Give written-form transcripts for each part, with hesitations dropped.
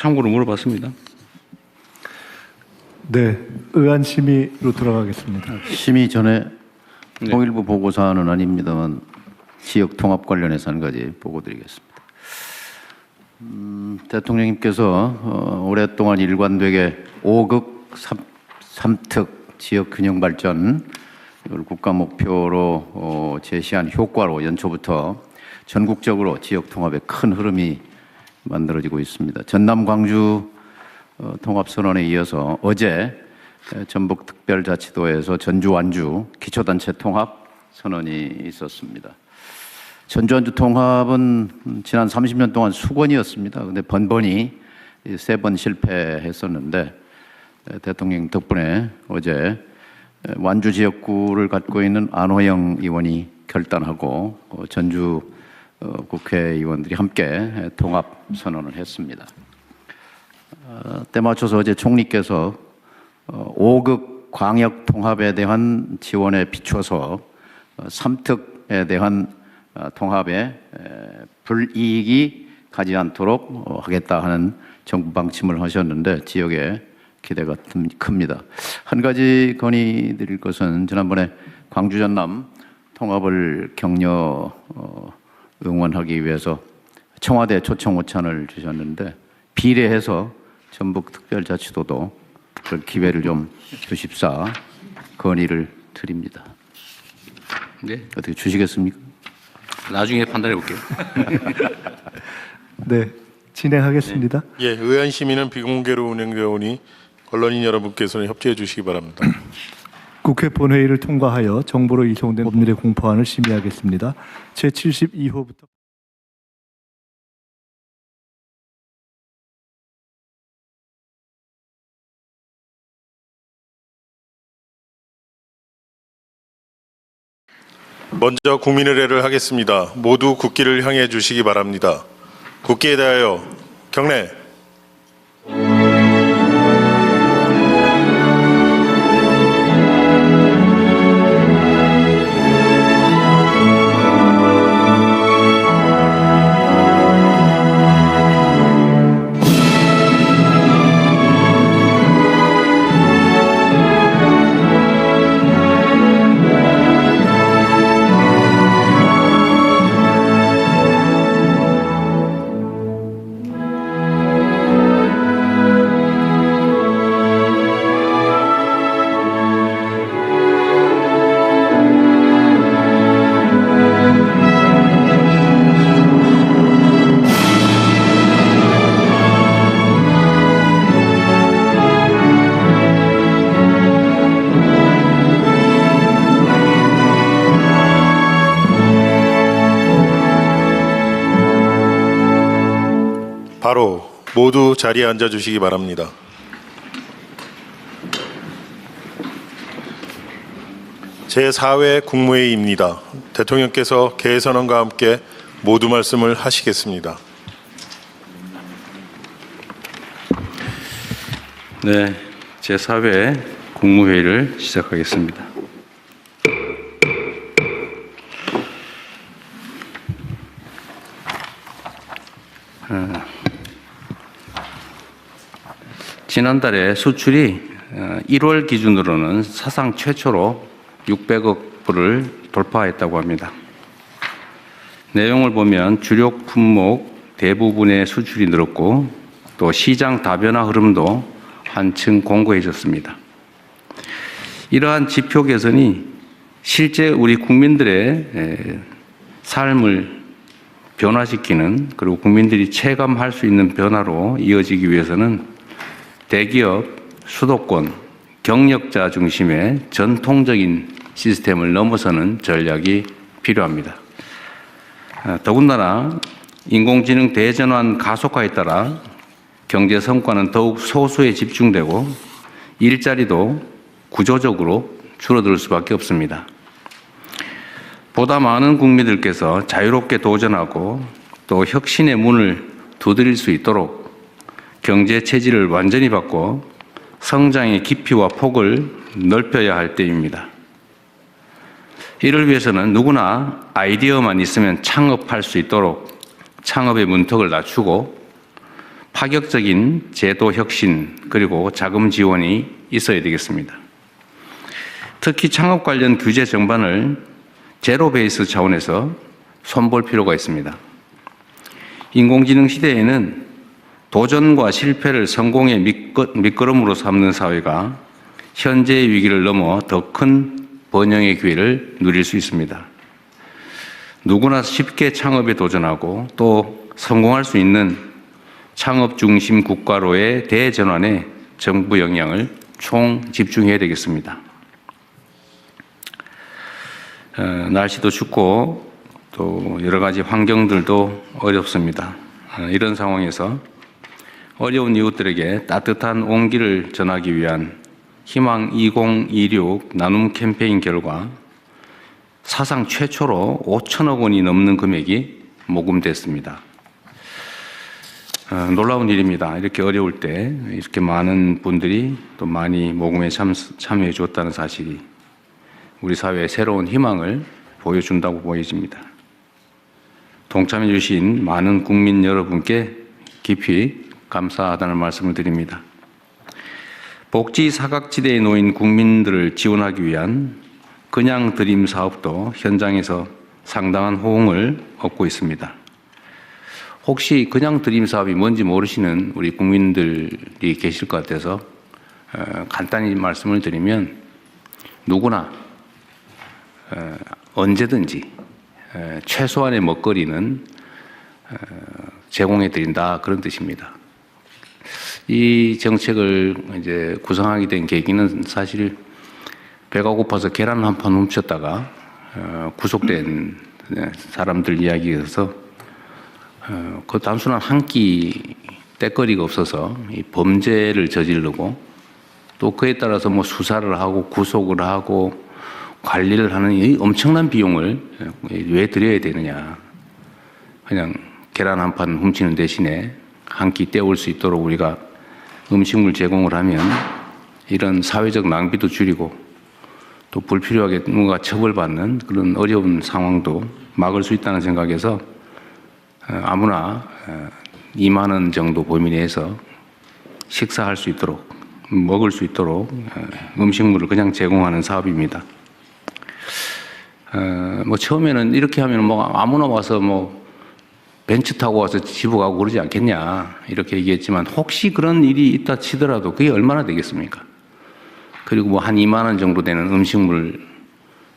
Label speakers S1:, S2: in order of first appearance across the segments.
S1: 참고로 물어봤습니다.
S2: 네, 의안 심의로 들어가겠습니다.
S3: 심의 전에
S1: 네.
S3: 통일부 보고사항은 아닙니다만 지역 통합 관련해서 한 가지 보고드리겠습니다. 대통령님께서 오랫동안 일관되게 5극 3특 지역 균형 발전 이걸 국가 목표로 제시한 효과로 연초부터 전국적으로 지역 통합의 큰 흐름이 만들어지고 있습니다. 전남 광주 통합선언에 이어서 어제 전북특별자치도에서 전주 완주 기초단체 통합 선언이 있었습니다. 전주 완주 통합은 지난 30년 동안 수건이었습니다. 근데 번번이 3번 실패했었는데 대통령 덕분에 어제 완주 지역구를 갖고 있는 안호영 의원이 결단하고 전주 국회의원들이 함께 통합 선언을 했습니다. 때 맞춰서 어제 총리께서 5극 광역 통합에 대한 지원에 비춰서 3특에 대한 통합에 불이익이 가지 않도록 하겠다 하는 정부 방침을 하셨는데 지역에 기대가 큽니다. 한 가지 건의드릴 것은 지난번에 광주 전남 통합을 격려 응원하기 위해서 청와대 초청 오찬을 주셨는데 비례해서 전북특별자치도도 그럴 기회를 좀 주십사 건의를 드립니다.
S1: 네,
S3: 어떻게 주시겠습니까?
S1: 나중에 판단해 볼게요.
S2: 네, 진행하겠습니다.
S4: 예, 의안 심의는 비공개로 운영되어 오니 언론인 여러분께서는 협조해 주시기 바랍니다.
S2: 국회 본회의를 통과하여 정보로 이송된 법률의 공포안을 심의하겠습니다. 제72호부터
S4: 먼저 국민의례를 하겠습니다. 모두 국기를 향해 주시기 바랍니다. 국기에 대하여 경례. 바로 모두 자리에 앉아 주시기 바랍니다. 제4회 국무회의입니다. 대통령께서 개선언과 함께 모두 말씀을 하시겠습니다.
S1: 네, 제4회 국무회의를 시작하겠습니다. 지난달에 수출이 1월 기준으로는 사상 최초로 600억 불을 돌파했다고 합니다. 내용을 보면 주력 품목 대부분의 수출이 늘었고 또 시장 다변화 흐름도 한층 공고해졌습니다. 이러한 지표 개선이 실제 우리 국민들의 삶을 변화시키는 그리고 국민들이 체감할 수 있는 변화로 이어지기 위해서는 대기업, 수도권, 경력자 중심의 전통적인 시스템을 넘어서는 전략이 필요합니다. 더군다나 인공지능 대전환 가속화에 따라 경제 성과는 더욱 소수에 집중되고 일자리도 구조적으로 줄어들 수밖에 없습니다. 보다 많은 국민들께서 자유롭게 도전하고 또 혁신의 문을 두드릴 수 있도록 경제 체질을 완전히 바꿔 성장의 깊이와 폭을 넓혀야 할 때입니다. 이를 위해서는 누구나 아이디어만 있으면 창업할 수 있도록 창업의 문턱을 낮추고 파격적인 제도 혁신 그리고 자금 지원이 있어야 되겠습니다. 특히 창업 관련 규제 전반을 제로 베이스 차원에서 손볼 필요가 있습니다. 인공지능 시대에는 도전과 실패를 성공의 밑거름으로 삼는 사회가 현재의 위기를 넘어 더 큰 번영의 기회를 누릴 수 있습니다. 누구나 쉽게 창업에 도전하고 또 성공할 수 있는 창업 중심 국가로의 대전환에 정부 역량을 총 집중해야 되겠습니다. 날씨도 춥고 또 여러 가지 환경들도 어렵습니다. 이런 상황에서 어려운 이웃들에게 따뜻한 온기를 전하기 위한 희망 2026 나눔 캠페인 결과 사상 최초로 5천억 원이 넘는 금액이 모금됐습니다. 놀라운 일입니다. 이렇게 어려울 때 이렇게 많은 분들이 또 많이 모금에 참여해 주었다는 사실이 우리 사회에 새로운 희망을 보여준다고 보여집니다. 동참해 주신 많은 국민 여러분께 깊이 감사하다는 말씀을 드립니다. 복지 사각지대에 놓인 국민들을 지원하기 위한 그냥 드림 사업도 현장에서 상당한 호응을 얻고 있습니다. 혹시 그냥 드림 사업이 뭔지 모르시는 우리 국민들이 계실 것 같아서 간단히 말씀을 드리면 누구나 언제든지 최소한의 먹거리는 제공해 드린다 그런 뜻입니다. 이 정책을 이제 구성하게 된 계기는 사실 배가 고파서 계란 한 판 훔쳤다가 구속된 사람들 이야기여서 그 단순한 한 끼 때거리가 없어서 이 범죄를 저지르고 또 그에 따라서 뭐 수사를 하고 구속을 하고 관리를 하는 이 엄청난 비용을 왜 드려야 되느냐. 그냥 계란 한 판 훔치는 대신에 한 끼 때울 수 있도록 우리가 음식물 제공을 하면 이런 사회적 낭비도 줄이고 또 불필요하게 누군가 처벌받는 그런 어려운 상황도 막을 수 있다는 생각에서 아무나 2만 원 정도 범위 내에서 식사할 수 있도록 먹을 수 있도록 음식물을 그냥 제공하는 사업입니다. 뭐 처음에는 이렇게 하면 뭐 아무나 와서 뭐 벤츠 타고 와서 집에 가고 그러지 않겠냐 이렇게 얘기했지만 혹시 그런 일이 있다 치더라도 그게 얼마나 되겠습니까? 그리고 뭐 한 2만 원 정도 되는 음식물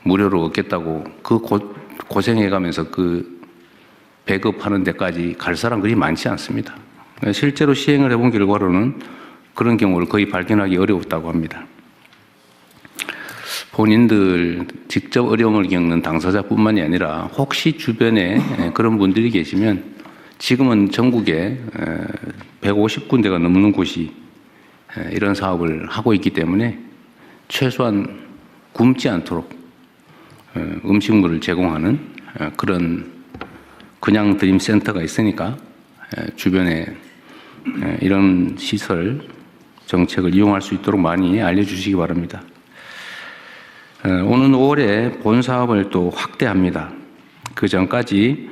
S1: 무료로 얻겠다고 그 고생해가면서 그 배급하는 데까지 갈 사람 그리 많지 않습니다. 실제로 시행을 해본 결과로는 그런 경우를 거의 발견하기 어려웠다고 합니다. 본인들 직접 어려움을 겪는 당사자뿐만이 아니라 혹시 주변에 그런 분들이 계시면 지금은 전국에 150군데가 넘는 곳이 이런 사업을 하고 있기 때문에 최소한 굶지 않도록 음식물을 제공하는 그런 그냥 드림 센터가 있으니까 주변에 이런 시설 정책을 이용할 수 있도록 많이 알려주시기 바랍니다. 오는 5월에 본 사업을 또 확대합니다. 그 전까지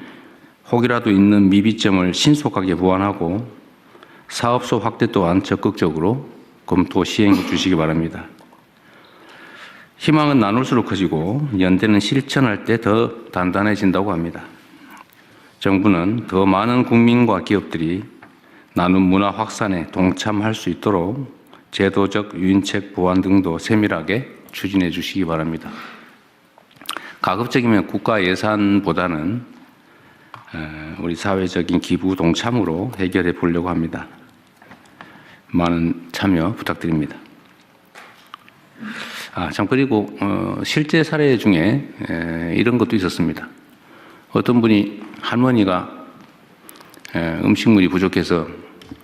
S1: 혹이라도 있는 미비점을 신속하게 보완하고 사업소 확대 또한 적극적으로 검토 시행해 주시기 바랍니다. 희망은 나눌수록 커지고 연대는 실천할 때 더 단단해진다고 합니다. 정부는 더 많은 국민과 기업들이 나눔 문화 확산에 동참할 수 있도록 제도적 유인책 보완 등도 세밀하게 추진해 주시기 바랍니다. 가급적이면 국가 예산보다는 우리 사회적인 기부 동참으로 해결해 보려고 합니다. 많은 참여 부탁드립니다. 참 그리고 실제 사례 중에 이런 것도 있었습니다. 어떤 분이 할머니가 음식물이 부족해서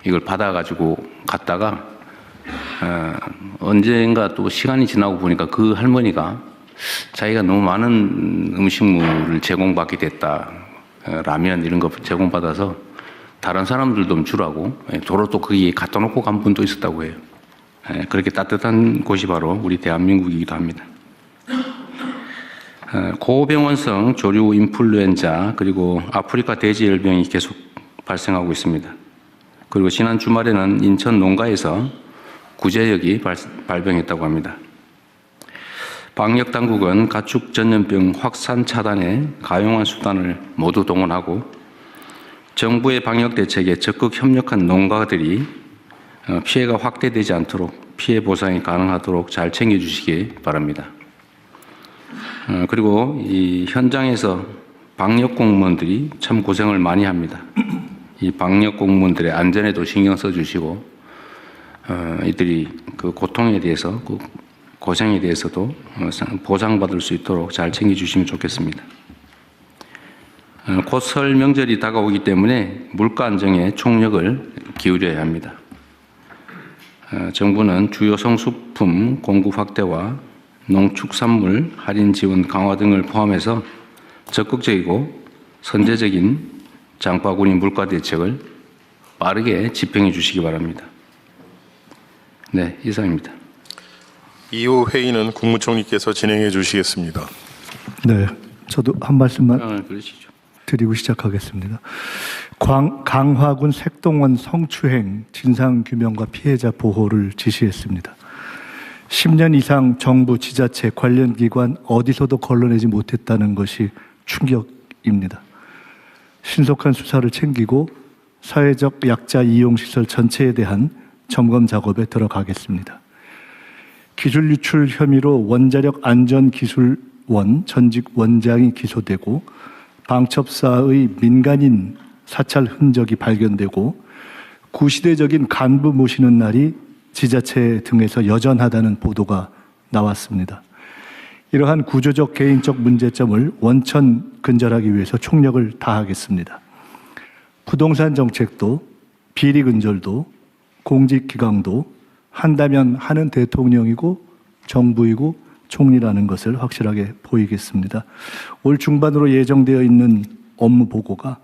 S1: 이걸 받아가지고 갔다가 언젠가 또 시간이 지나고 보니까 그 할머니가 자기가 너무 많은 음식물을 제공받게 됐다. 라면 이런 거 제공받아서 다른 사람들도 좀 주라고 도로 또 거기에 갖다 놓고 간 분도 있었다고 해요. 그렇게 따뜻한 곳이 바로 우리 대한민국이기도 합니다. 고병원성 조류 인플루엔자 그리고 아프리카 돼지열병이 계속 발생하고 있습니다. 그리고 지난 주말에는 인천 농가에서 구제역이 발병했다고 합니다. 방역 당국은 가축 전염병 확산 차단에 가용한 수단을 모두 동원하고 정부의 방역 대책에 적극 협력한 농가들이 피해가 확대되지 않도록 피해 보상이 가능하도록 잘 챙겨주시기 바랍니다. 그리고 이 현장에서 방역 공무원들이 참 고생을 많이 합니다. 이 방역 공무원들의 안전에도 신경 써주시고 이들이 그 고통에 대해서 그 고생에 대해서도 보상받을 수 있도록 잘 챙겨주시면 좋겠습니다. 곧 설 명절이 다가오기 때문에 물가 안정에 총력을 기울여야 합니다. 정부는 주요 성수품 공급 확대와 농축산물 할인 지원 강화 등을 포함해서 적극적이고 선제적인 장바구니 물가 대책을 빠르게 집행해 주시기 바랍니다. 네, 이상입니다.
S4: 이후 회의는 국무총리께서 진행해 주시겠습니다.
S2: 네, 저도 한 말씀만
S1: 그러시죠.
S2: 드리고 시작하겠습니다. 강화군 색동원 성추행 진상규명과 피해자 보호를 지시했습니다. 10년 이상 정부, 지자체, 관련 기관 어디서도 걸러내지 못했다는 것이 충격입니다. 신속한 수사를 챙기고 사회적 약자 이용시설 전체에 대한 점검 작업에 들어가겠습니다. 기술 유출 혐의로 원자력 안전기술원 전직 원장이 기소되고 방첩사의 민간인 사찰 흔적이 발견되고 구시대적인 간부 모시는 날이 지자체 등에서 여전하다는 보도가 나왔습니다. 이러한 구조적 개인적 문제점을 원천 근절하기 위해서 총력을 다하겠습니다. 부동산 정책도 비리 근절도 공직기강도 한다면 하는 대통령이고 정부이고 총리라는 것을 확실하게 보이겠습니다. 올 중반으로 예정되어 있는 업무 보고가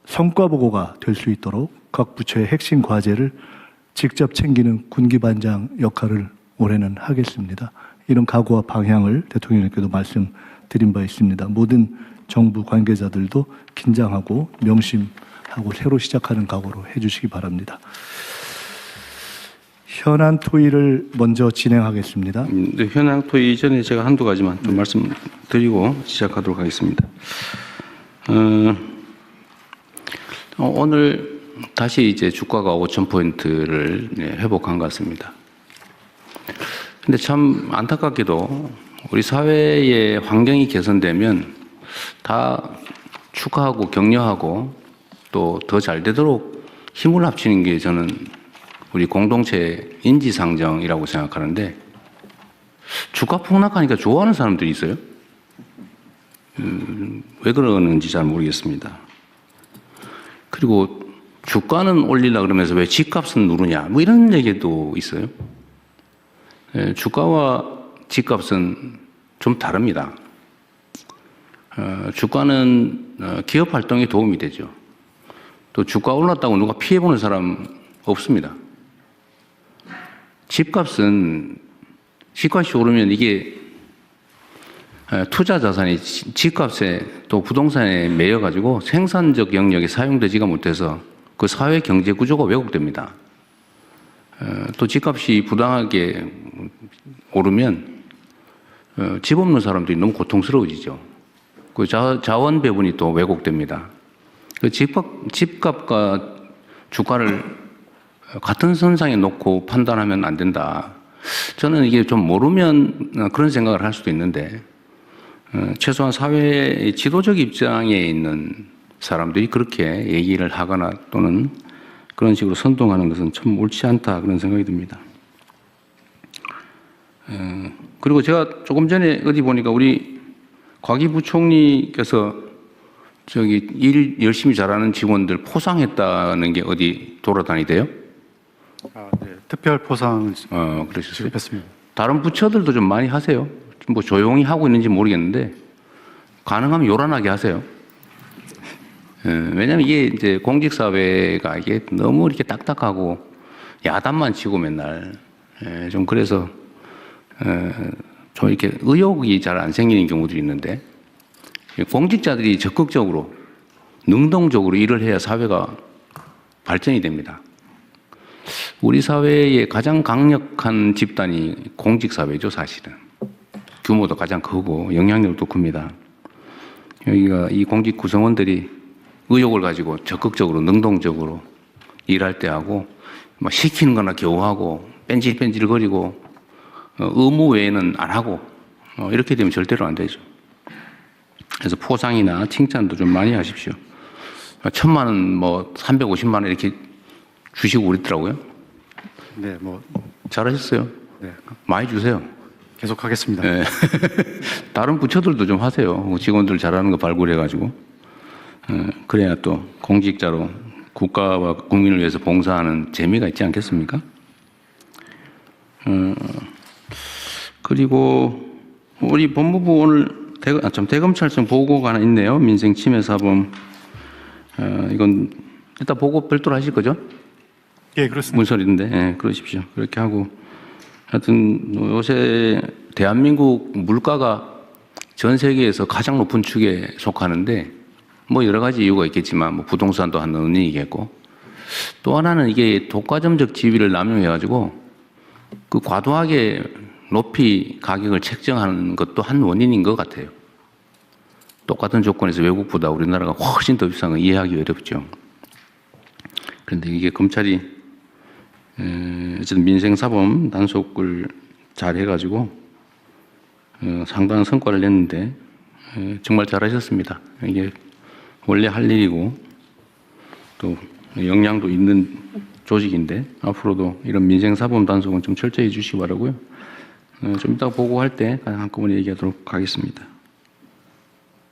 S2: 성과 보고가 될 수 있도록 각 부처의 핵심 과제를 직접 챙기는 군기반장 역할을 올해는 하겠습니다. 이런 각오와 방향을 대통령님께도 말씀드린 바 있습니다. 모든 정부 관계자들도 긴장하고 명심하고 새로 시작하는 각오로 해주시기 바랍니다. 현안 토의를 먼저 진행하겠습니다.
S1: 네, 현황 토의 이전에 제가 한두 가지만 좀 말씀드리고 시작하도록 하겠습니다. 오늘 다시 이제 주가가 5,000포인트를 회복한 것 같습니다. 근데 참 안타깝게도 우리 사회의 환경이 개선되면 다 축하하고 격려하고 또 더 잘 되도록 힘을 합치는 게 저는 우리 공동체 인지상정이라고 생각하는데 주가 폭락하니까 좋아하는 사람들이 있어요. 왜 그러는지 잘 모르겠습니다. 그리고 주가는 올리려고 그러면서 왜 집값은 누르냐 뭐 이런 얘기도 있어요. 주가와 집값은 좀 다릅니다. 주가는 기업 활동에 도움이 되죠. 또 주가 올랐다고 누가 피해보는 사람 없습니다. 집값은 집값이 오르면 이게 투자 자산이 집값에 또 부동산에 매여가지고 생산적 영역에 사용되지가 못해서 그 사회 경제 구조가 왜곡됩니다. 또 집값이 부당하게 오르면 집 없는 사람들이 너무 고통스러워지죠. 그 자원 배분이 또 왜곡됩니다. 그 집값과 주가를 같은 선상에 놓고 판단하면 안 된다. 저는 이게 좀 모르면 그런 생각을 할 수도 있는데 최소한 사회의 지도적 입장에 있는 사람들이 그렇게 얘기를 하거나 또는 그런 식으로 선동하는 것은 참 옳지 않다 그런 생각이 듭니다. 그리고 제가 조금 전에 어디 보니까 우리 곽이 부총리께서 저기 일 열심히 잘하는 직원들 포상했다는 게 어디 돌아다니대요?
S5: 네, 특별 포상
S1: 그러셨어요?
S5: 지급했습니다.
S1: 다른 부처들도 좀 많이 하세요. 뭐 조용히 하고 있는지 모르겠는데 가능하면 요란하게 하세요. 왜냐하면 이게 이제 공직사회가 이게 너무 이렇게 딱딱하고 야단만 치고 맨날 좀 그래서 좀 이렇게 의욕이 잘 안 생기는 경우들이 있는데 공직자들이 적극적으로 능동적으로 일을 해야 사회가 발전이 됩니다. 우리 사회의 가장 강력한 집단이 공직사회죠, 사실은. 규모도 가장 크고 영향력도 큽니다. 여기가 이 공직 구성원들이 의욕을 가지고 적극적으로 능동적으로 일할 때 하고 막 시키는 거나 겨우하고 뺀질뺀질거리고 의무 외에는 안 하고 이렇게 되면 절대로 안 되죠. 그래서 포상이나 칭찬도 좀 많이 하십시오. 1,000만 원, 뭐 350만 원 이렇게 주시고 그랬더라고요.
S5: 네, 뭐
S1: 잘하셨어요.
S5: 네,
S1: 많이 주세요.
S5: 계속하겠습니다.
S1: 네. 다른 부처들도 좀 하세요. 직원들 잘하는 거 발굴해가지고. 그래야 또 공직자로 국가와 국민을 위해서 봉사하는 재미가 있지 않겠습니까? 그리고 우리 법무부 오늘 대검찰청 보고가 하나 있네요. 민생 침해 사범. 이건 일단 보고 별도로 하실 거죠?
S2: 예, 그렇습니다.
S1: 문서인데, 예, 그러십시오. 그렇게 하고. 하여튼 요새 대한민국 물가가 전 세계에서 가장 높은 축에 속하는데 뭐 여러 가지 이유가 있겠지만 뭐 부동산도 한 원인이겠고 또 하나는 이게 독과점적 지위를 남용해가지고 그 과도하게 높이 가격을 책정하는 것도 한 원인인 것 같아요. 똑같은 조건에서 외국보다 우리나라가 훨씬 더 비싼 건 이해하기 어렵죠. 그런데 이게 검찰이 어쨌든 민생사범 단속을 잘 해가지고 상당한 성과를 냈는데 정말 잘하셨습니다. 이게 원래 할 일이고 또 역량도 있는 조직인데 앞으로도 이런 민생사범 단속은 좀 철저히 해주시기 바라고요. 좀 이따 보고할 때 한꺼번에 얘기하도록 하겠습니다.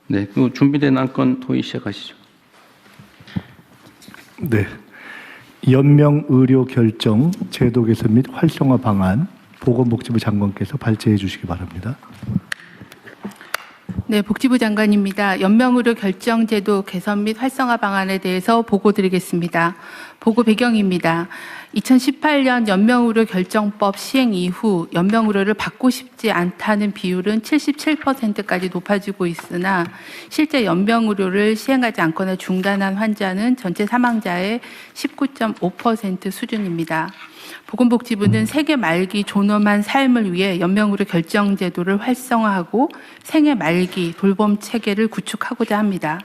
S1: 네, 그 준비된 안건 토의 시작하시죠.
S2: 네. 연명 의료 결정 제도 개선 및 활성화 방안 보건복지부 장관께서 발제해 주시기 바랍니다.
S6: 네, 복지부 장관입니다. 연명의료 결정제도 개선 및 활성화 방안에 대해서 보고드리겠습니다. 보고 배경입니다. 2018년 연명의료 결정법 시행 이후 연명의료를 받고 싶지 않다는 비율은 77%까지 높아지고 있으나 실제 연명의료를 시행하지 않거나 중단한 환자는 전체 사망자의 19.5% 수준입니다. 보건복지부는 생애 말기 존엄한 삶을 위해 연명의료 결정제도를 활성화하고 생애 말기 돌봄 체계를 구축하고자 합니다.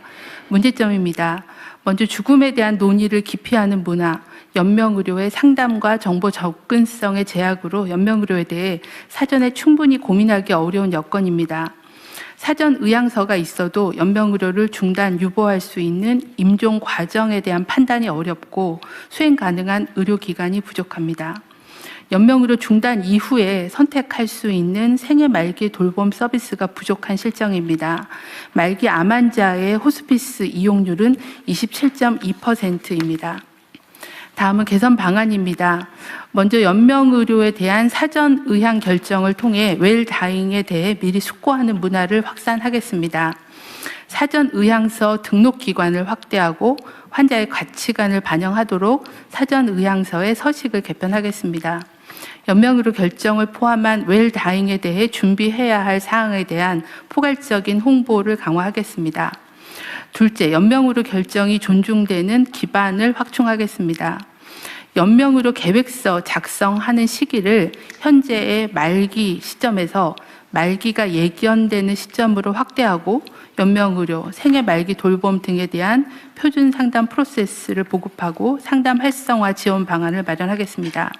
S6: 문제점입니다. 먼저 죽음에 대한 논의를 기피하는 문화, 연명의료의 상담과 정보 접근성의 제약으로 연명의료에 대해 사전에 충분히 고민하기 어려운 여건입니다. 사전 의향서가 있어도 연명의료를 중단, 유보할 수 있는 임종 과정에 대한 판단이 어렵고 수행 가능한 의료기관이 부족합니다. 연명의료 중단 이후에 선택할 수 있는 생애 말기 돌봄 서비스가 부족한 실정입니다. 말기 암 환자의 호스피스 이용률은 27.2%입니다. 다음은 개선 방안입니다. 먼저 연명의료에 대한 사전 의향 결정을 통해 웰다잉에 대해 미리 숙고하는 문화를 확산하겠습니다. 사전 의향서 등록 기관을 확대하고 환자의 가치관을 반영하도록 사전 의향서의 서식을 개편하겠습니다. 연명의료 결정을 포함한 웰다잉에 대해 준비해야 할 사항에 대한 포괄적인 홍보를 강화하겠습니다. 둘째, 연명의료 결정이 존중되는 기반을 확충하겠습니다. 연명의료 계획서 작성하는 시기를 현재의 말기 시점에서 말기가 예견되는 시점으로 확대하고 연명의료, 생애 말기 돌봄 등에 대한 표준 상담 프로세스를 보급하고 상담 활성화 지원 방안을 마련하겠습니다.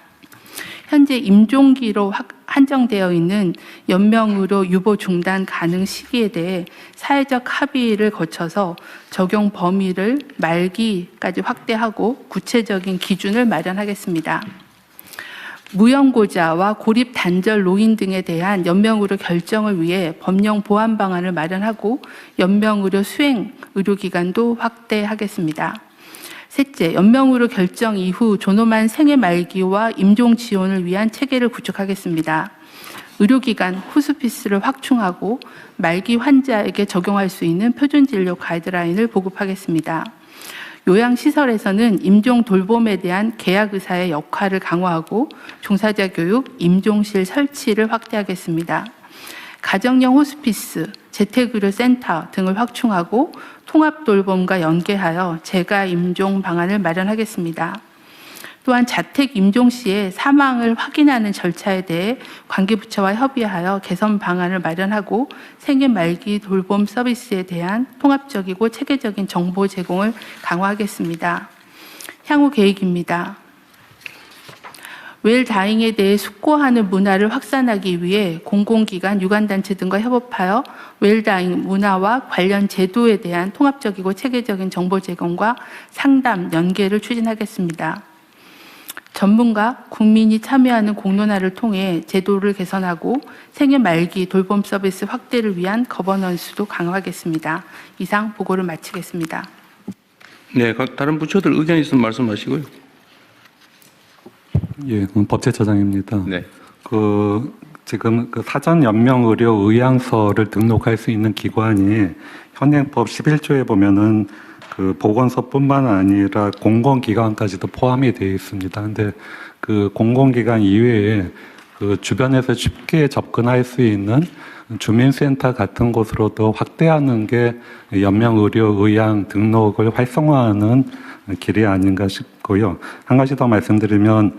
S6: 현재 임종기로 한정되어 있는 연명의료 유보 중단 가능 시기에 대해 사회적 합의를 거쳐서 적용 범위를 말기까지 확대하고 구체적인 기준을 마련하겠습니다. 무연고자와 고립 단절 노인 등에 대한 연명의료 결정을 위해 법령 보완 방안을 마련하고 연명의료 수행 의료기관도 확대하겠습니다. 셋째, 연명의료 결정 이후 존엄한 생애 말기와 임종 지원을 위한 체계를 구축하겠습니다. 의료기관, 호스피스를 확충하고 말기 환자에게 적용할 수 있는 표준진료 가이드라인을 보급하겠습니다. 요양시설에서는 임종 돌봄에 대한 계약의사의 역할을 강화하고 종사자 교육, 임종실 설치를 확대하겠습니다. 가정형 호스피스, 재택의료센터 등을 확충하고 통합돌봄과 연계하여 재가 임종 방안을 마련하겠습니다. 또한 자택 임종 시에 사망을 확인하는 절차에 대해 관계부처와 협의하여 개선 방안을 마련하고 생애 말기 돌봄 서비스에 대한 통합적이고 체계적인 정보 제공을 강화하겠습니다. 향후 계획입니다. 웰다잉에 대해 숙고하는 문화를 확산하기 위해 공공기관, 유관단체 등과 협업하여 웰다잉 문화와 관련 제도에 대한 통합적이고 체계적인 정보 제공과 상담, 연계를 추진하겠습니다. 전문가, 국민이 참여하는 공론화를 통해 제도를 개선하고 생애 말기 돌봄 서비스 확대를 위한 거버넌스도 강화하겠습니다. 이상 보고를 마치겠습니다.
S1: 네, 다른 부처들 의견 있으면 말씀하시고요.
S7: 예, 법제처장입니다.
S1: 네.
S7: 지금 사전 연명 의료 의향서를 등록할 수 있는 기관이 현행법 11조에 보면은 보건소뿐만 아니라 공공기관까지도 포함이 되어 있습니다. 근데 그 공공기관 이외에 주변에서 쉽게 접근할 수 있는 주민센터 같은 곳으로도 확대하는 게 연명의료의향 등록을 활성화하는 길이 아닌가 싶고요. 한 가지 더 말씀드리면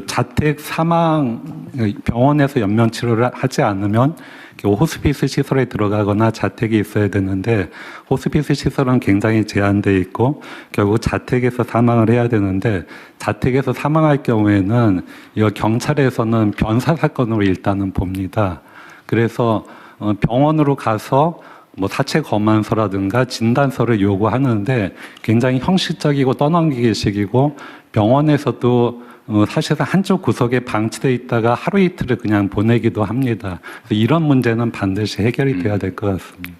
S7: 자택 사망 병원에서 연명 치료를 하지 않으면 호스피스 시설에 들어가거나 자택이 있어야 되는데 호스피스 시설은 굉장히 제한돼 있고 결국 자택에서 사망을 해야 되는데 자택에서 사망할 경우에는 이거 경찰에서는 변사 사건으로 일단은 봅니다. 그래서 병원으로 가서 사체 검안서라든가 진단서를 요구하는데 굉장히 형식적이고 떠넘기기식이고 병원에서도 사실상 한쪽 구석에 방치되어 있다가 하루 이틀을 그냥 보내기도 합니다. 그래서 이런 문제는 반드시 해결이 돼야 될 것 같습니다.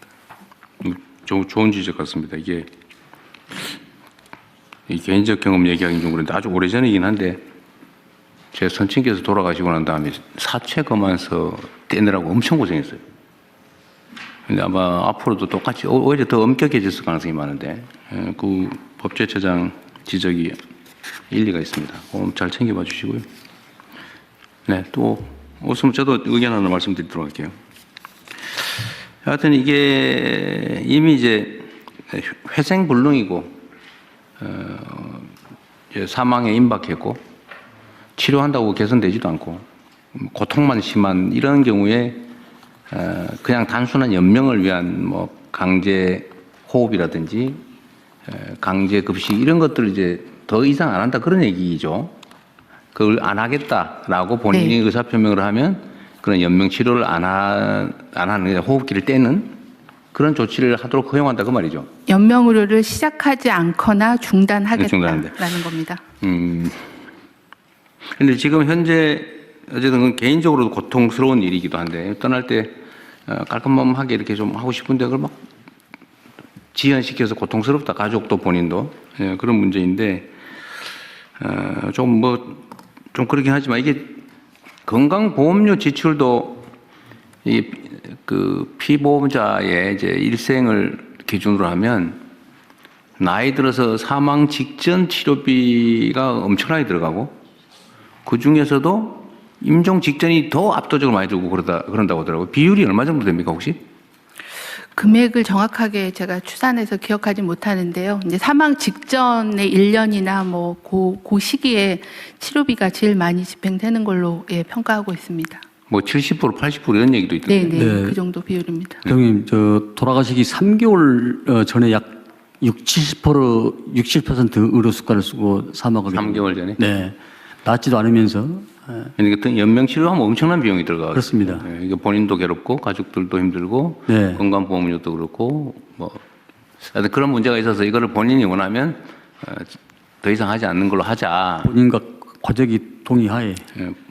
S1: 좋은 지적 같습니다. 이게 개인적 경험 얘기하기 좀 그런데 아주 오래전이긴 한데 제 선친께서 돌아가시고 난 다음에 사체 검안서 떼느라고 엄청 고생했어요. 근데 아마 앞으로도 똑같이 오히려 더 엄격해질 가능성이 많은데 그 법제처장 지적이 일리가 있습니다. 잘 챙겨봐 주시고요. 네, 또 없으면 저도 의견 하나 말씀드리도록 할게요. 하여튼 이게 이미 이제 회생불능이고 이제 사망에 임박했고 치료한다고 개선되지도 않고 고통만 심한 이런 경우에 그냥 단순한 연명을 위한 강제 호흡이라든지 강제 급식 이런 것들을 이제 더 이상 안 한다 그런 얘기죠. 그걸 안 하겠다라고 본인이
S6: 네.
S1: 의사표명을 하면 그런 연명 치료를 안 하는 호흡기를 떼는 그런 조치를 하도록 허용한다 그 말이죠.
S6: 연명 의료를 시작하지 않거나
S1: 중단한다.
S6: 중단하겠다라는 겁니다.
S1: 근데 지금 현재 어쨌든 개인적으로도 고통스러운 일이기도 한데 떠날 때 깔끔하게 이렇게 좀 하고 싶은데 그걸 막 지연시켜서 고통스럽다 가족도 본인도 그런 문제인데 좀 그렇긴 하지만 이게 건강보험료 지출도 그 피보험자의 이제 일생을 기준으로 하면 나이 들어서 사망 직전 치료비가 엄청나게 들어가고 그 중에서도 임종 직전이 더 압도적으로 많이 들고 그런다고 하더라고요. 비율이 얼마 정도 됩니까 혹시?
S6: 금액을 정확하게 제가 추산해서 기억하지 못하는데요. 이제 사망 직전의 1년이나 그 시기에 치료비가 제일 많이 집행되는 걸로 평가하고 있습니다.
S1: 70% 80% 이런 얘기도 있던데.
S6: 네,
S5: 네.
S6: 그 정도 비율입니다.
S5: 대통령님, 돌아가시기 3개월 전에 약 60% 의료 수가를 쓰고 사망하게
S1: 3개월 전에?
S5: 네. 낫지도 않으면서.
S1: 그러니까 연명 치료하면 엄청난 비용이 들어가요.
S5: 그렇습니다.
S1: 이게 본인도 괴롭고 가족들도 힘들고
S5: 네.
S1: 건강보험료도 그렇고 하여튼 그런 문제가 있어서 이거를 본인이 원하면 더 이상 하지 않는 걸로 하자.
S5: 본인과 가족이 동의하에.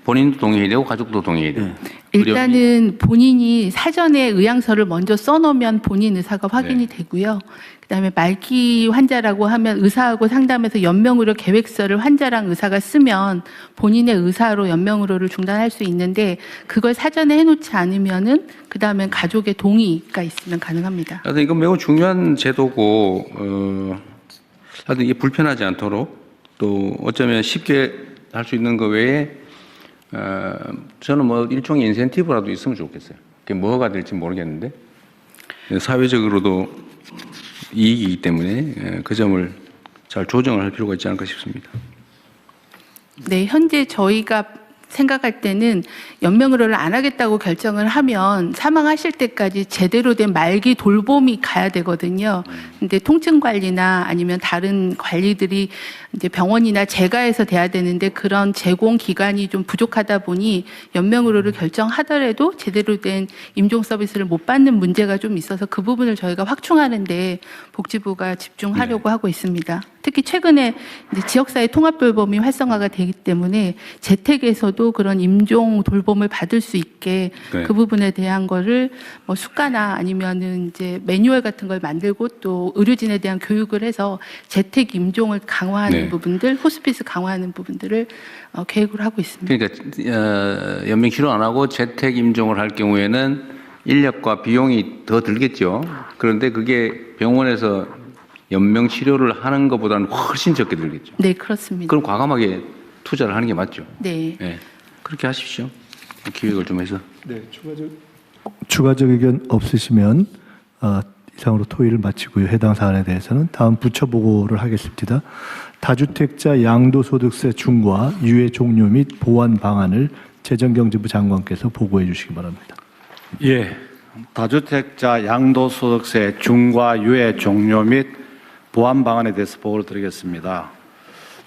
S1: 본인도 동의해야 되고 가족도 동의해야 되고.
S5: 네.
S6: 일단은 본인이 사전에 의향서를 먼저 써놓으면 본인 의사가 확인이 되고요. 그다음에 말기 환자라고 하면 의사하고 상담해서 연명의료 계획서를 환자랑 의사가 쓰면 본인의 의사로 연명의료를 중단할 수 있는데 그걸 사전에 해놓지 않으면은 그다음에 가족의 동의가 있으면 가능합니다.
S1: 하여튼 이건 매우 중요한 제도고 하여튼 이게 불편하지 않도록 또 어쩌면 쉽게 할 수 있는 거 외에 저는 일종의 인센티브라도 있으면 좋겠어요. 그게 뭐가 될지 모르겠는데 사회적으로도 이익이기 때문에 그 점을 잘 조정을 할 필요가 있지 않을까 싶습니다.
S6: 네, 현재 저희가 생각할 때는 연명의료를 안 하겠다고 결정을 하면 사망하실 때까지 제대로 된 말기 돌봄이 가야 되거든요. 근데 통증 관리나 아니면 다른 관리들이 이제 병원이나 재가에서 돼야 되는데 그런 제공 기관이 좀 부족하다 보니 연명의료를 결정하더라도 제대로 된 임종 서비스를 못 받는 문제가 좀 있어서 그 부분을 저희가 확충하는데 복지부가 집중하려고 하고 있습니다. 특히 최근에 이제 지역사회 통합돌봄이 활성화가 되기 때문에 재택에서도 그런 임종 돌봄을 받을 수 있게
S1: 네.
S6: 그 부분에 대한 거를 뭐 수가나 아니면은 이제 매뉴얼 같은 걸 만들고 또 의료진에 대한 교육을 해서 재택 임종을 강화하는
S1: 네.
S6: 부분들, 호스피스 강화하는 부분들을 계획을 하고 있습니다.
S1: 그러니까 연명 치료 안 하고 재택 임종을 할 경우에는 인력과 비용이 더 들겠죠. 그런데 그게 병원에서 연명 치료를 하는 것보다는 훨씬 적게 들겠죠.
S6: 네, 그렇습니다.
S1: 그럼 과감하게 투자를 하는 게 맞죠.
S6: 네.
S1: 네. 그렇게 하십시오. 기획을 좀 해서.
S2: 네, 추가적 의견 없으시면 이상으로 토의를 마치고요. 해당 사안에 대해서는 다음 부처 보고를 하겠습니다. 다주택자 양도소득세 중과 유예 종료 및 보완 방안을 재정경제부 장관께서 보고해 주시기 바랍니다.
S8: 예, 다주택자 양도소득세 중과 유예 종료 및 보완 방안에 대해서 보고를 드리겠습니다.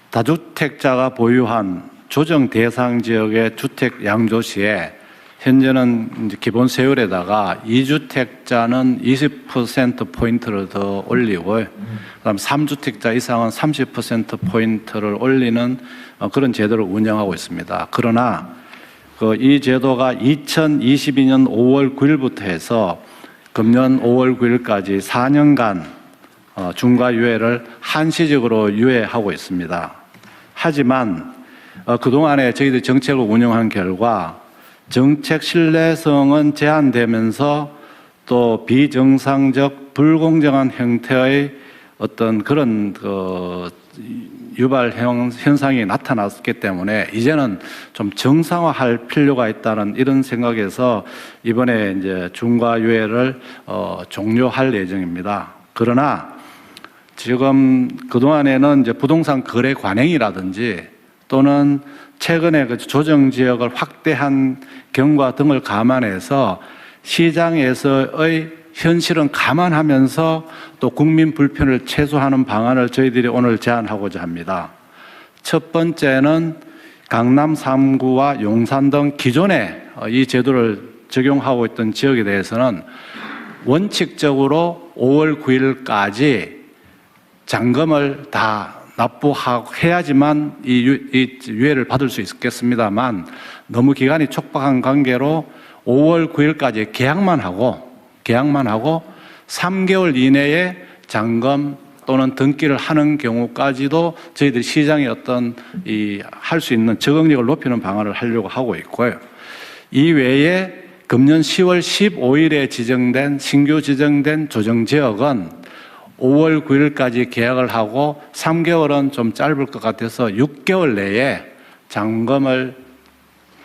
S8: 다주택자가 보유한 조정 대상 지역의 주택 양도 시에 현재는 이제 기본 세율에다가 2주택자는 20% 포인트를 더 올리고, 그다음 3주택자 이상은 30% 포인트를 올리는 그런 제도를 운영하고 있습니다. 그러나 이 제도가 2022년 5월 9일부터 해서 금년 5월 9일까지 4년간 중과 유예를 한시적으로 유예하고 있습니다. 하지만 그동안에 저희들이 정책을 운영한 결과 정책 신뢰성은 제한되면서 또 비정상적 불공정한 형태의 어떤 그런 유발 현상이 나타났기 때문에 이제는 좀 정상화할 필요가 있다는 이런 생각에서 이번에 이제 중과 유예를 종료할 예정입니다. 그러나 지금 그동안에는 이제 부동산 거래 관행이라든지 또는 최근에 그 조정 지역을 확대한 경과 등을 감안해서 시장에서의 현실은 감안하면서 또 국민 불편을 최소화하는 방안을 저희들이 오늘 제안하고자 합니다. 첫 번째는 강남 3구와 용산 등 기존에 이 제도를 적용하고 있던 지역에 대해서는 원칙적으로 5월 9일까지 잔금을 다 납부해야지만 이 유예를 받을 수 있겠습니다만 너무 기간이 촉박한 관계로 5월 9일까지 계약만 하고 3개월 이내에 잔금 또는 등기를 하는 경우까지도 저희들이 시장에 어떤 할 수 있는 적응력을 높이는 방안을 하려고 하고 있고요. 이 외에 금년 10월 15일에 신규 지정된 조정 지역은 5월 9일까지 계약을 하고 3개월은 좀 짧을 것 같아서 6개월 내에 잔금을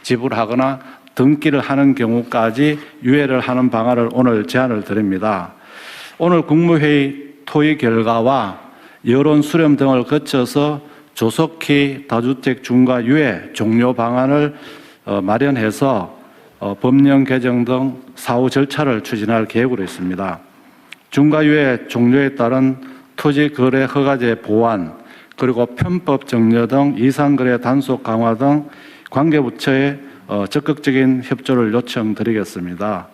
S8: 지불하거나 등기를 하는 경우까지 유예를 하는 방안을 오늘 제안을 드립니다. 오늘 국무회의 토의 결과와 여론 수렴 등을 거쳐서 조속히 다주택 중과 유예 종료 방안을 마련해서 법령 개정 등 사후 절차를 추진할 계획으로 있습니다. 중과유예 종료에 따른 토지거래 허가제 보완, 그리고 편법 정려 등 이상거래 단속 강화 등 관계부처에 적극적인 협조를 요청드리겠습니다.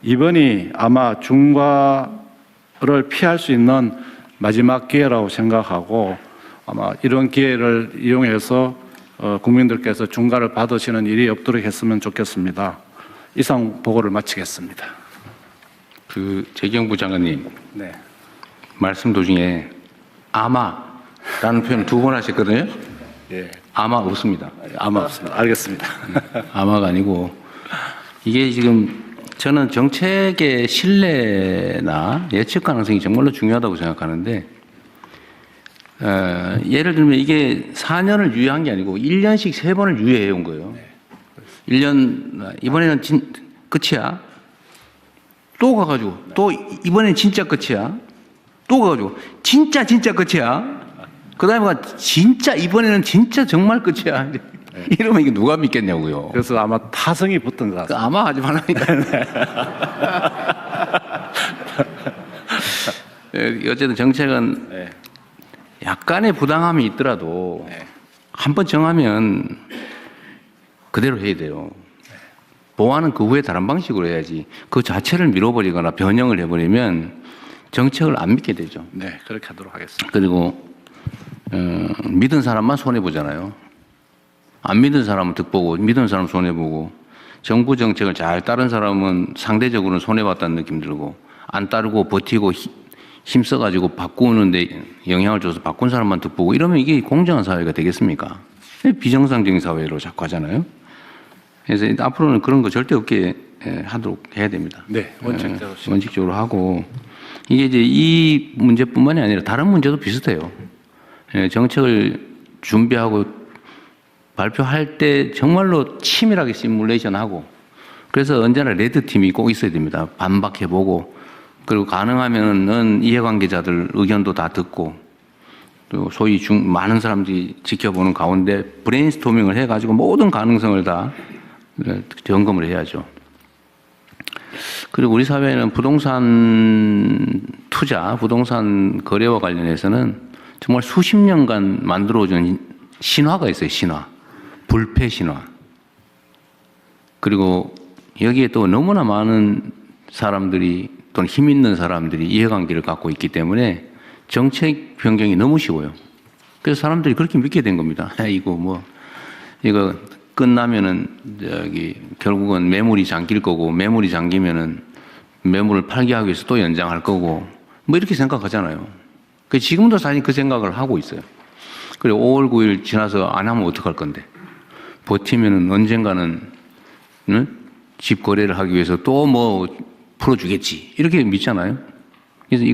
S8: 이번이 아마 중과를 피할 수 있는 마지막 기회라고 생각하고 아마 이런 기회를 이용해서 국민들께서 중과를 받으시는 일이 없도록 했으면 좋겠습니다. 이상 보고를 마치겠습니다.
S1: 재경부 장관님,
S8: 네.
S1: 말씀 도중에 아마라는 표현 2번 하셨거든요.
S8: 예.
S1: 아마 없습니다.
S8: 아마 없습니다. 알겠습니다.
S1: 아마가 아니고 이게 지금 저는 정책의 신뢰나 예측 가능성이 정말로 중요하다고 생각하는데 예를 들면 이게 4년을 유예한 게 아니고 1년씩 3번을 유예해 온 거예요. 1년 이번에는 끝이야. 또 가가지고 또 이번엔 진짜 끝이야. 또 가가지고 진짜 끝이야. 그다음에 가 진짜 이번에는 진짜 정말 끝이야. 이러면 이게 누가 믿겠냐고요.
S8: 그래서 아마 타성이 붙은 것 같습니다.
S1: 아마 하지 말라니까. 어쨌든 정책은 약간의 부당함이 있더라도 한번 정하면 그대로 해야 돼요. 보완은 그 후에 다른 방식으로 해야지. 그 자체를 밀어버리거나 변형을 해버리면 정책을 안 믿게 되죠.
S8: 네, 그렇게 하도록 하겠습니다.
S1: 그리고 믿은 사람만 손해 보잖아요. 안 믿은 사람은 득보고, 믿은 사람은 손해 보고, 정부 정책을 잘 따른 사람은 상대적으로는 손해 봤다는 느낌 들고, 안 따르고 버티고 힘써가지고 바꾸는데 영향을 줘서 바꾼 사람만 득보고, 이러면 이게 공정한 사회가 되겠습니까? 비정상적인 사회로 자꾸 하잖아요. 그래서 앞으로는 그런 거 절대 없게 하도록 해야 됩니다.
S8: 네, 원칙대로.
S1: 원칙적으로 하고, 이게 이제 이 문제뿐만이 아니라 다른 문제도 비슷해요. 정책을 준비하고 발표할 때 정말로 치밀하게 시뮬레이션하고, 그래서 언제나 레드팀이 꼭 있어야 됩니다. 반박해보고, 그리고 가능하면은 이해관계자들 의견도 다 듣고, 또 소위 많은 사람들이 지켜보는 가운데 브레인스토밍을 해가지고 모든 가능성을 다 점검을 해야죠. 그리고 우리 사회는 부동산 투자, 부동산 거래와 관련해서는 정말 수십 년간 만들어준 신화가 있어요, 신화. 불패 신화. 그리고 여기에 또 너무나 많은 사람들이 또는 힘 있는 사람들이 이해관계를 갖고 있기 때문에 정책 변경이 너무 쉬워요. 그래서 사람들이 그렇게 믿게 된 겁니다. 이거 끝나면은 결국은 매물이 잠길 거고, 매물이 잠기면은 매물을 팔게 하기 위해서 또 연장할 거고, 뭐 이렇게 생각하잖아요. 지금도 사실 그 생각을 하고 있어요. 그리고 5월 9일 지나서 안 하면 어떡할 건데. 버티면은 언젠가는 집 거래를 하기 위해서 또 뭐 풀어주겠지. 이렇게 믿잖아요. 그래서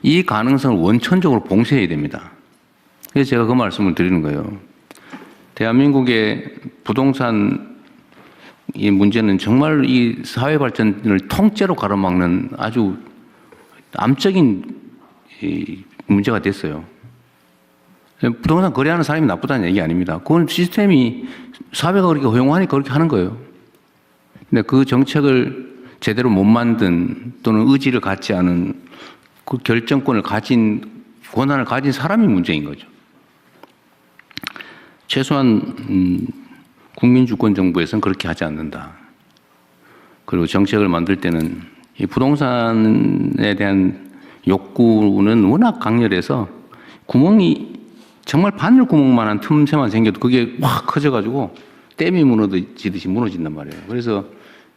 S1: 이 가능성을 원천적으로 봉쇄해야 됩니다. 그래서 제가 그 말씀을 드리는 거예요. 대한민국의 부동산 이 문제는 정말 이 사회 발전을 통째로 가로막는 아주 암적인 문제가 됐어요. 부동산 거래하는 사람이 나쁘다는 얘기 아닙니다. 그건 시스템이 사회가 그렇게 허용하니까 그렇게 하는 거예요. 근데 그 정책을 제대로 못 만든 또는 의지를 갖지 않은 그 결정권을 권한을 가진 사람이 문제인 거죠. 최소한 국민주권 정부에서는 그렇게 하지 않는다. 그리고 정책을 만들 때는 이 부동산에 대한 욕구는 워낙 강렬해서 구멍이 정말 바늘 구멍만한 틈새만 생겨도 그게 확 커져가지고 댐이 무너지듯이 무너진단 말이에요. 그래서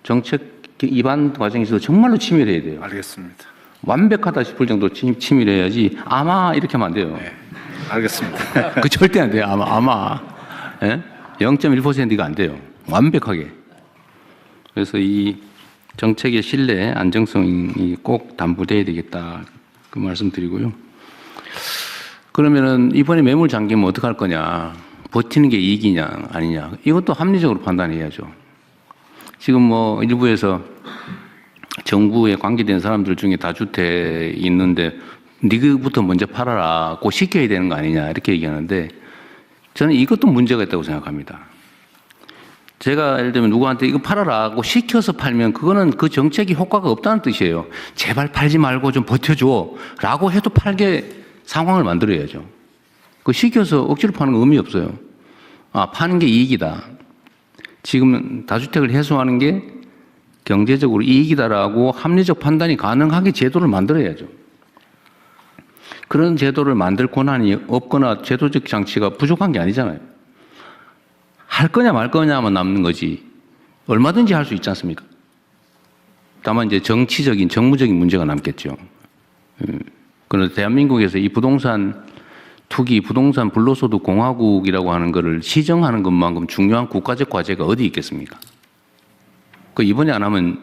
S1: 정책 입안 과정에서도 정말로 치밀해야 돼요.
S8: 알겠습니다.
S1: 완벽하다 싶을 정도로 치밀해야지 아마 이렇게 하면 안 돼요.
S8: 네, 알겠습니다.
S1: 그 절대 안 돼요. 아마. 예? 0.1%가 안 돼요. 완벽하게. 그래서 이 정책의 신뢰, 안정성이 꼭 담보돼야 되겠다. 그 말씀 드리고요. 그러면은 이번에 매물 잠기면 어떡할 거냐. 버티는 게 이익이냐, 아니냐. 이것도 합리적으로 판단해야죠. 지금 뭐 일부에서 정부에 관계된 사람들 중에 다주택 있는데 니그부터 먼저 팔아라고 시켜야 되는 거 아니냐 이렇게 얘기하는데 저는 이것도 문제가 있다고 생각합니다. 제가 예를 들면 누구한테 이거 팔아라고 시켜서 팔면 그거는 그 정책이 효과가 없다는 뜻이에요. 제발 팔지 말고 좀 버텨줘 라고 해도 팔게 상황을 만들어야죠. 그 시켜서 억지로 파는 거 의미 없어요. 파는 게 이익이다. 지금 다주택을 해소하는 게 경제적으로 이익이다라고 합리적 판단이 가능하게 제도를 만들어야죠. 그런 제도를 만들 권한이 없거나 제도적 장치가 부족한 게 아니잖아요. 할 거냐 말 거냐만 남는 거지 얼마든지 할 수 있지 않습니까? 다만 이제 정무적인 문제가 남겠죠. 그런데 대한민국에서 이 부동산 투기, 부동산 불로소득 공화국이라고 하는 것을 시정하는 것만큼 중요한 국가적 과제가 어디 있겠습니까? 그 이번에 안 하면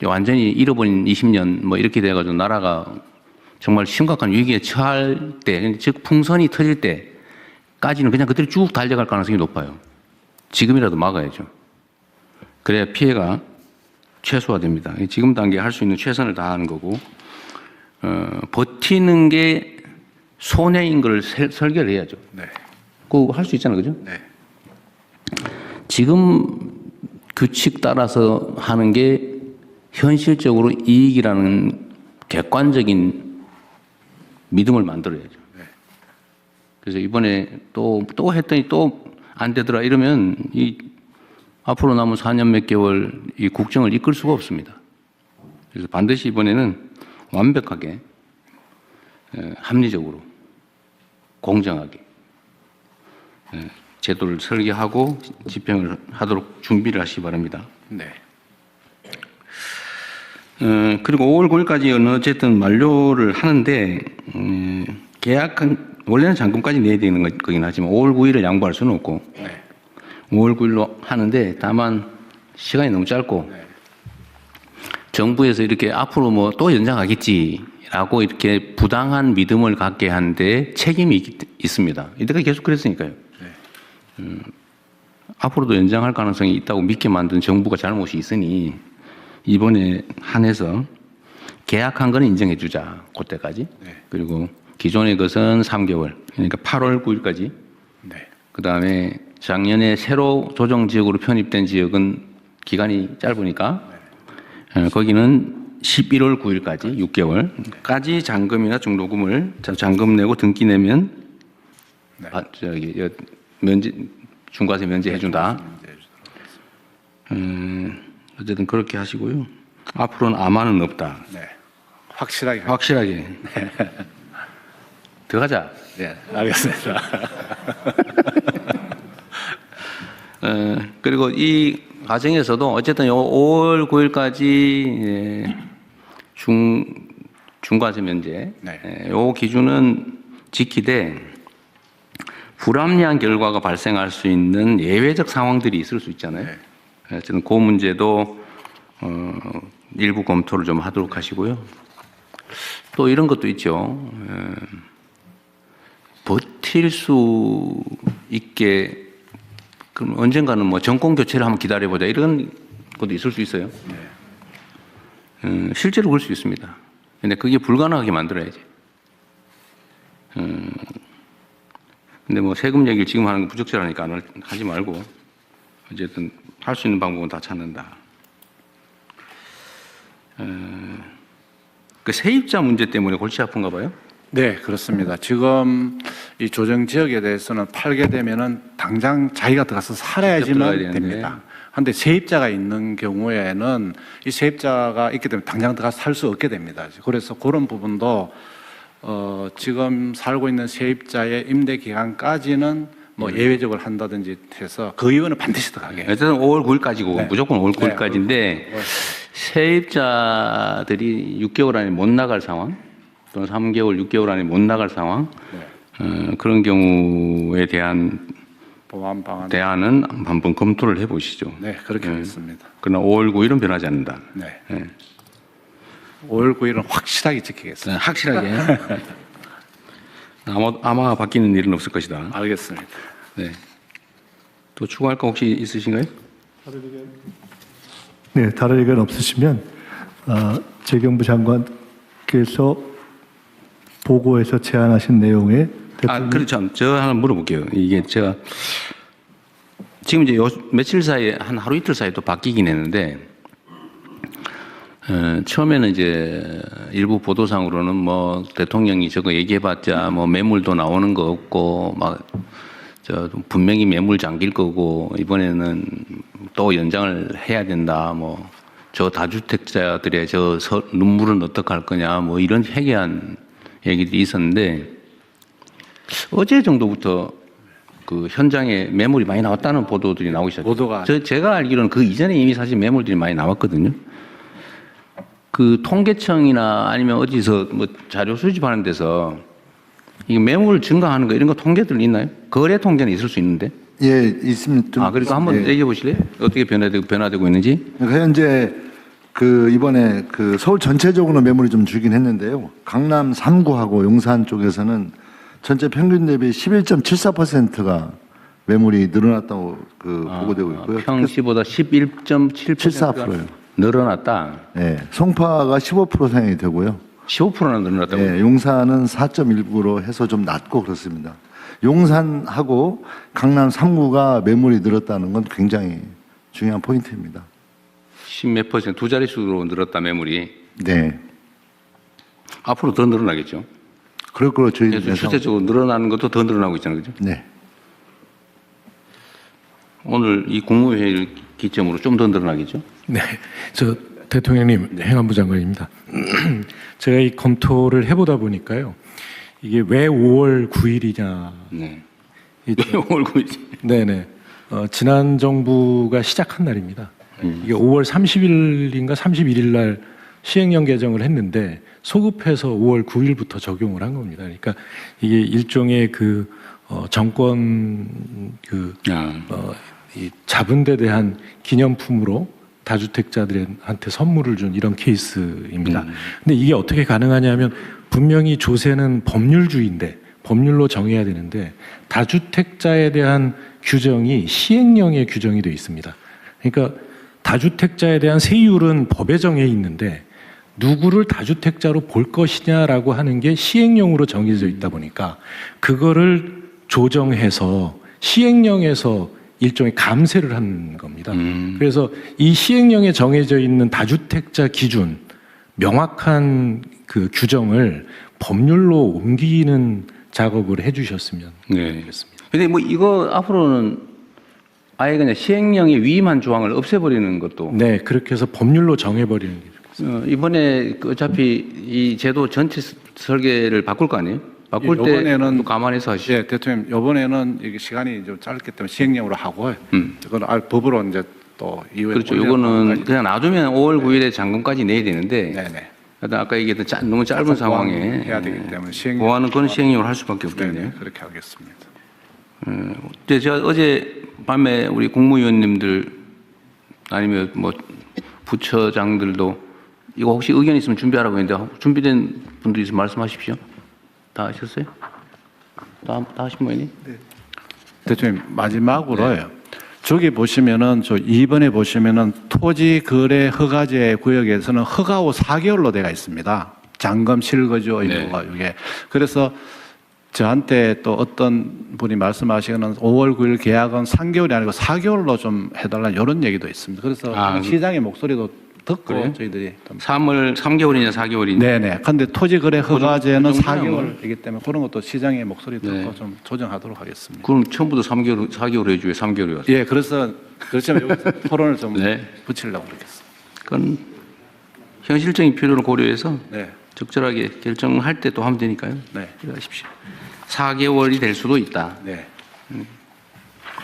S1: 완전히 잃어버린 20년 뭐 이렇게 돼가지고 나라가 정말 심각한 위기에 처할 때, 즉 풍선이 터질 때까지는 그냥 그대로 쭉 달려갈 가능성이 높아요. 지금이라도 막아야죠. 그래야 피해가 최소화됩니다. 지금 단계에 할 수 있는 최선을 다하는 거고, 버티는 게 손해인 걸 설계를 해야죠.
S8: 네.
S1: 그거 할 수 있잖아요, 그죠?
S8: 네.
S1: 지금 규칙 따라서 하는 게 현실적으로 이익이라는 객관적인 믿음을 만들어야죠. 그래서 이번에 또 했더니 또 안 되더라 이러면 이 앞으로 남은 4년 몇 개월 이 국정을 이끌 수가 없습니다. 그래서 반드시 이번에는 완벽하게 합리적으로 공정하게 제도를 설계하고 집행을 하도록 준비를 하시기 바랍니다.
S8: 네.
S1: 그리고 5월 9일까지는 어쨌든 만료를 하는데 계약한 원래는 잔금까지 내야 되는 거긴 하지만 5월 9일을 양보할 수는 없고 5월 9일로 하는데 다만 시간이 너무 짧고 정부에서 이렇게 앞으로 뭐 또 연장하겠지라고 이렇게 부당한 믿음을 갖게 하는데 책임이 있습니다. 이때까지 계속 그랬으니까요. 앞으로도 연장할 가능성이 있다고 믿게 만든 정부가 잘못이 있으니 이번에 한해서 계약한 거는 인정해 주자. 그때까지. 그리고 기존의 것은 3개월. 그러니까 8월 9일까지.
S8: 네.
S1: 그다음에 작년에 새로 조정 지역으로 편입된 지역은 기간이 짧으니까 거기는 11월 9일까지 6개월까지 잔금이나 중도금을 잔금 내고 등기 내면 면제 중과세 면제해 준다. 어쨌든 그렇게 하시고요. 앞으로는 아마는 없다.
S8: 네. 확실하게.
S1: 확실하게. 들어가자.
S8: 네. 알겠습니다.
S1: 그리고 이 과정에서도 어쨌든 요 5월 9일까지 중과세 면제 요 기준은 지키되 불합리한 결과가 발생할 수 있는 예외적 상황들이 있을 수 있잖아요. 어쨌든 그 문제도 일부 검토를 좀 하도록 하시고요. 또 이런 것도 있죠. 버틸 수 있게 그럼 언젠가는 뭐 정권 교체를 한번 기다려보자 이런 것도 있을 수 있어요. 실제로 그럴 수 있습니다. 근데 그게 불가능하게 만들어야지. 근데 뭐 세금 얘기를 지금 하는 건 부적절하니까 하지 말고 어쨌든 할 수 있는 방법은 다 찾는다. 그 세입자 문제 때문에 골치 아픈가 봐요.
S8: 네, 그렇습니다. 지금 이 조정 지역에 대해서는 팔게 되면은 당장 자기가 들어가서
S1: 들어가야
S8: 살아야지만
S1: 되는데.
S8: 됩니다. 그런데 세입자가 있는 경우에는 이 세입자가 있게 되면 당장 들어가서 살 수 없게 됩니다. 그래서 그런 부분도 지금 살고 있는 세입자의 임대 기간까지는 뭐 예외적으로 한다든지 해서 그 이유는 반드시 들어가게.
S1: 어쨌든 5월 9일까지고
S8: 네.
S1: 무조건 5월
S8: 네,
S1: 9일까지인데 세입자들이 6개월 안에 못 나갈 상황 또는 3개월, 6개월 안에 못 나갈 상황 그런 경우에 대한
S8: 보완 방안.
S1: 대안은 한번 검토를 해보시죠.
S8: 네, 그렇게 하겠습니다.
S1: 그러나 5월 9일은 변하지 않는다.
S8: 네. 5월 9일은 확실하게 지키겠습니다.
S1: 확실하게. 아마 바뀌는 일은 없을 것이다.
S8: 알겠습니다.
S1: 네. 또 추가할 거 혹시 있으신가요?
S2: 네, 다른 의견 없으시면 재경부 장관께서 보고에서 제안하신 내용에
S1: 그렇죠. 저 하나 물어볼게요. 이게 제가 지금 이제 며칠 사이에 한 하루 이틀 사이에 또 바뀌긴 했는데 처음에는 이제 일부 보도상으로는 뭐 대통령이 저거 얘기해봤자 뭐 매물도 나오는 거 없고 막 저 분명히 매물 잠길 거고 이번에는 또 연장을 해야 된다 뭐 저 다주택자들의 저 눈물은 어떡할 거냐 뭐 이런 해괴한 얘기들이 있었는데 어제 정도부터 그 현장에 매물이 많이 나왔다는 보도들이 나오기 시작했어요.
S8: 보도가
S1: 제가 알기로는 그 이전에 이미 사실 매물들이 많이 나왔거든요. 그 통계청이나 아니면 어디서 뭐 자료 수집하는 데서 이 매물 증가하는 거 이런 거 통계들 있나요? 거래 통계는 있을 수 있는데.
S9: 예, 있습니다.
S1: 그러니까 한번 얘기해 보실래요? 어떻게 변화되고 있는지?
S9: 그러니까 현재 이번에 서울 전체적으로 매물이 좀 줄긴 했는데요. 강남 3구하고 용산 쪽에서는 전체 평균 대비 11.74%가 매물이 늘어났다고 보고되고 있고요.
S1: 평시보다 11.74%가
S9: 74%예요.
S1: 늘어났다.
S9: 네, 송파가 15% 상향이 되고요.
S1: 15%나 늘어났다고요?
S9: 예, 용산은 4.19로 해서 좀 낮고 그렇습니다. 용산하고 강남 3구가 매물이 늘었다는 건 굉장히 중요한 포인트입니다.
S1: 10몇 %, 두 자릿수로 늘었다 매물이.
S9: 네.
S1: 앞으로 더 늘어나겠죠.
S9: 그럴 거로
S1: 그래서
S9: 저희들에서
S1: 추세적으로 늘어나는 것도 더 늘어나고 있잖아요. 그죠?
S9: 네.
S1: 오늘 이 국무회의를 기점으로 좀 더 늘어나겠죠.
S10: 네, 저 대통령님, 행안부 장관입니다. 제가 이 검토를 해보다 보니까요, 이게 왜 5월 9일이냐.
S1: 네. 왜 5월 9일?
S10: 네네. 지난 정부가 시작한 날입니다. 이게 5월 30일인가 31일 날 시행령 개정을 했는데 소급해서 5월 9일부터 적용을 한 겁니다. 그러니까 이게 일종의 정권 이 잡은 데 대한 기념품으로 다주택자들한테 선물을 준 이런 케이스입니다. 근데 이게 어떻게 가능하냐면 분명히 조세는 법률주의인데 법률로 정해야 되는데 다주택자에 대한 규정이 시행령에 규정이 되어 있습니다. 그러니까 다주택자에 대한 세율은 법에 정해 있는데 누구를 다주택자로 볼 것이냐라고 하는 게 시행령으로 정해져 있다 보니까 그거를 조정해서 시행령에서 일종의 감세를 한 겁니다. 그래서 이 시행령에 정해져 있는 다주택자 기준, 명확한 그 규정을 법률로 옮기는 작업을 해주셨으면 좋겠습니다.
S1: 근데 뭐 이거 앞으로는 아예 그냥 시행령에 위임한 조항을 없애버리는 것도.
S10: 네, 그렇게 해서 법률로 정해버리는 게 좋겠습니다.
S1: 이번에 어차피 이 제도 전체 설계를 바꿀 거 아니에요? 바꿀 때
S8: 이번에는
S1: 감안해서 하시죠.
S8: 예, 대통령 이번에는 이게 시간이 좀 짧기 때문에 시행령으로 하고 이건 법으로 이제 또 이후에
S1: 그렇죠. 이거는 그냥 놔두면 5월 9일에 잔금까지 내야 되는데.
S8: 네네.
S1: 아까 얘기했던 너무 짧은 상황에
S8: 해야 되기 때문에 시행령
S1: 보완은 그건 시행령으로 할 수밖에 없겠네요.
S8: 네네, 그렇게 하겠습니다.
S1: 근데 제가 어제 밤에 우리 국무위원님들 아니면 뭐 부처장들도 이거 혹시 의견 있으면 준비하라고 했는데 준비된 분들 있으면 말씀하십시오. 다 하셨어요? 다 하신 모양이니? 네.
S8: 대통령 마지막으로요. 저기 보시면은 저 2번에 보시면은 토지 거래 허가제 구역에서는 허가 후 4개월로 되어 있습니다. 잔금 실거주 의무가 이게. 그래서 저한테 또 어떤 분이 말씀하시기는 5월 9일 계약은 3개월이 아니고 4개월로 좀 해달라 이런 얘기도 있습니다. 그래서 시장의 목소리도 듣고
S1: 그래요?
S8: 저희들이
S1: 3개월이냐 4개월이냐.
S8: 네네. 근데 토지 거래 허가제는 4개월이기 때문에 그런 것도 시장의 목소리 듣고 좀 조정하도록 하겠습니다.
S1: 그럼 처음부터 4개월 해줘요. 3개월이 왔어요.
S8: 예, 그래서 그렇지만 여기서 토론을 좀 붙이려고 그러겠습니다.
S1: 그건 현실적인 필요를 고려해서
S8: 네.
S1: 적절하게 결정할 때 또 하면 되니까요.
S8: 네.
S1: 기대하십시오. 4개월이 될 수도 있다.
S8: 네.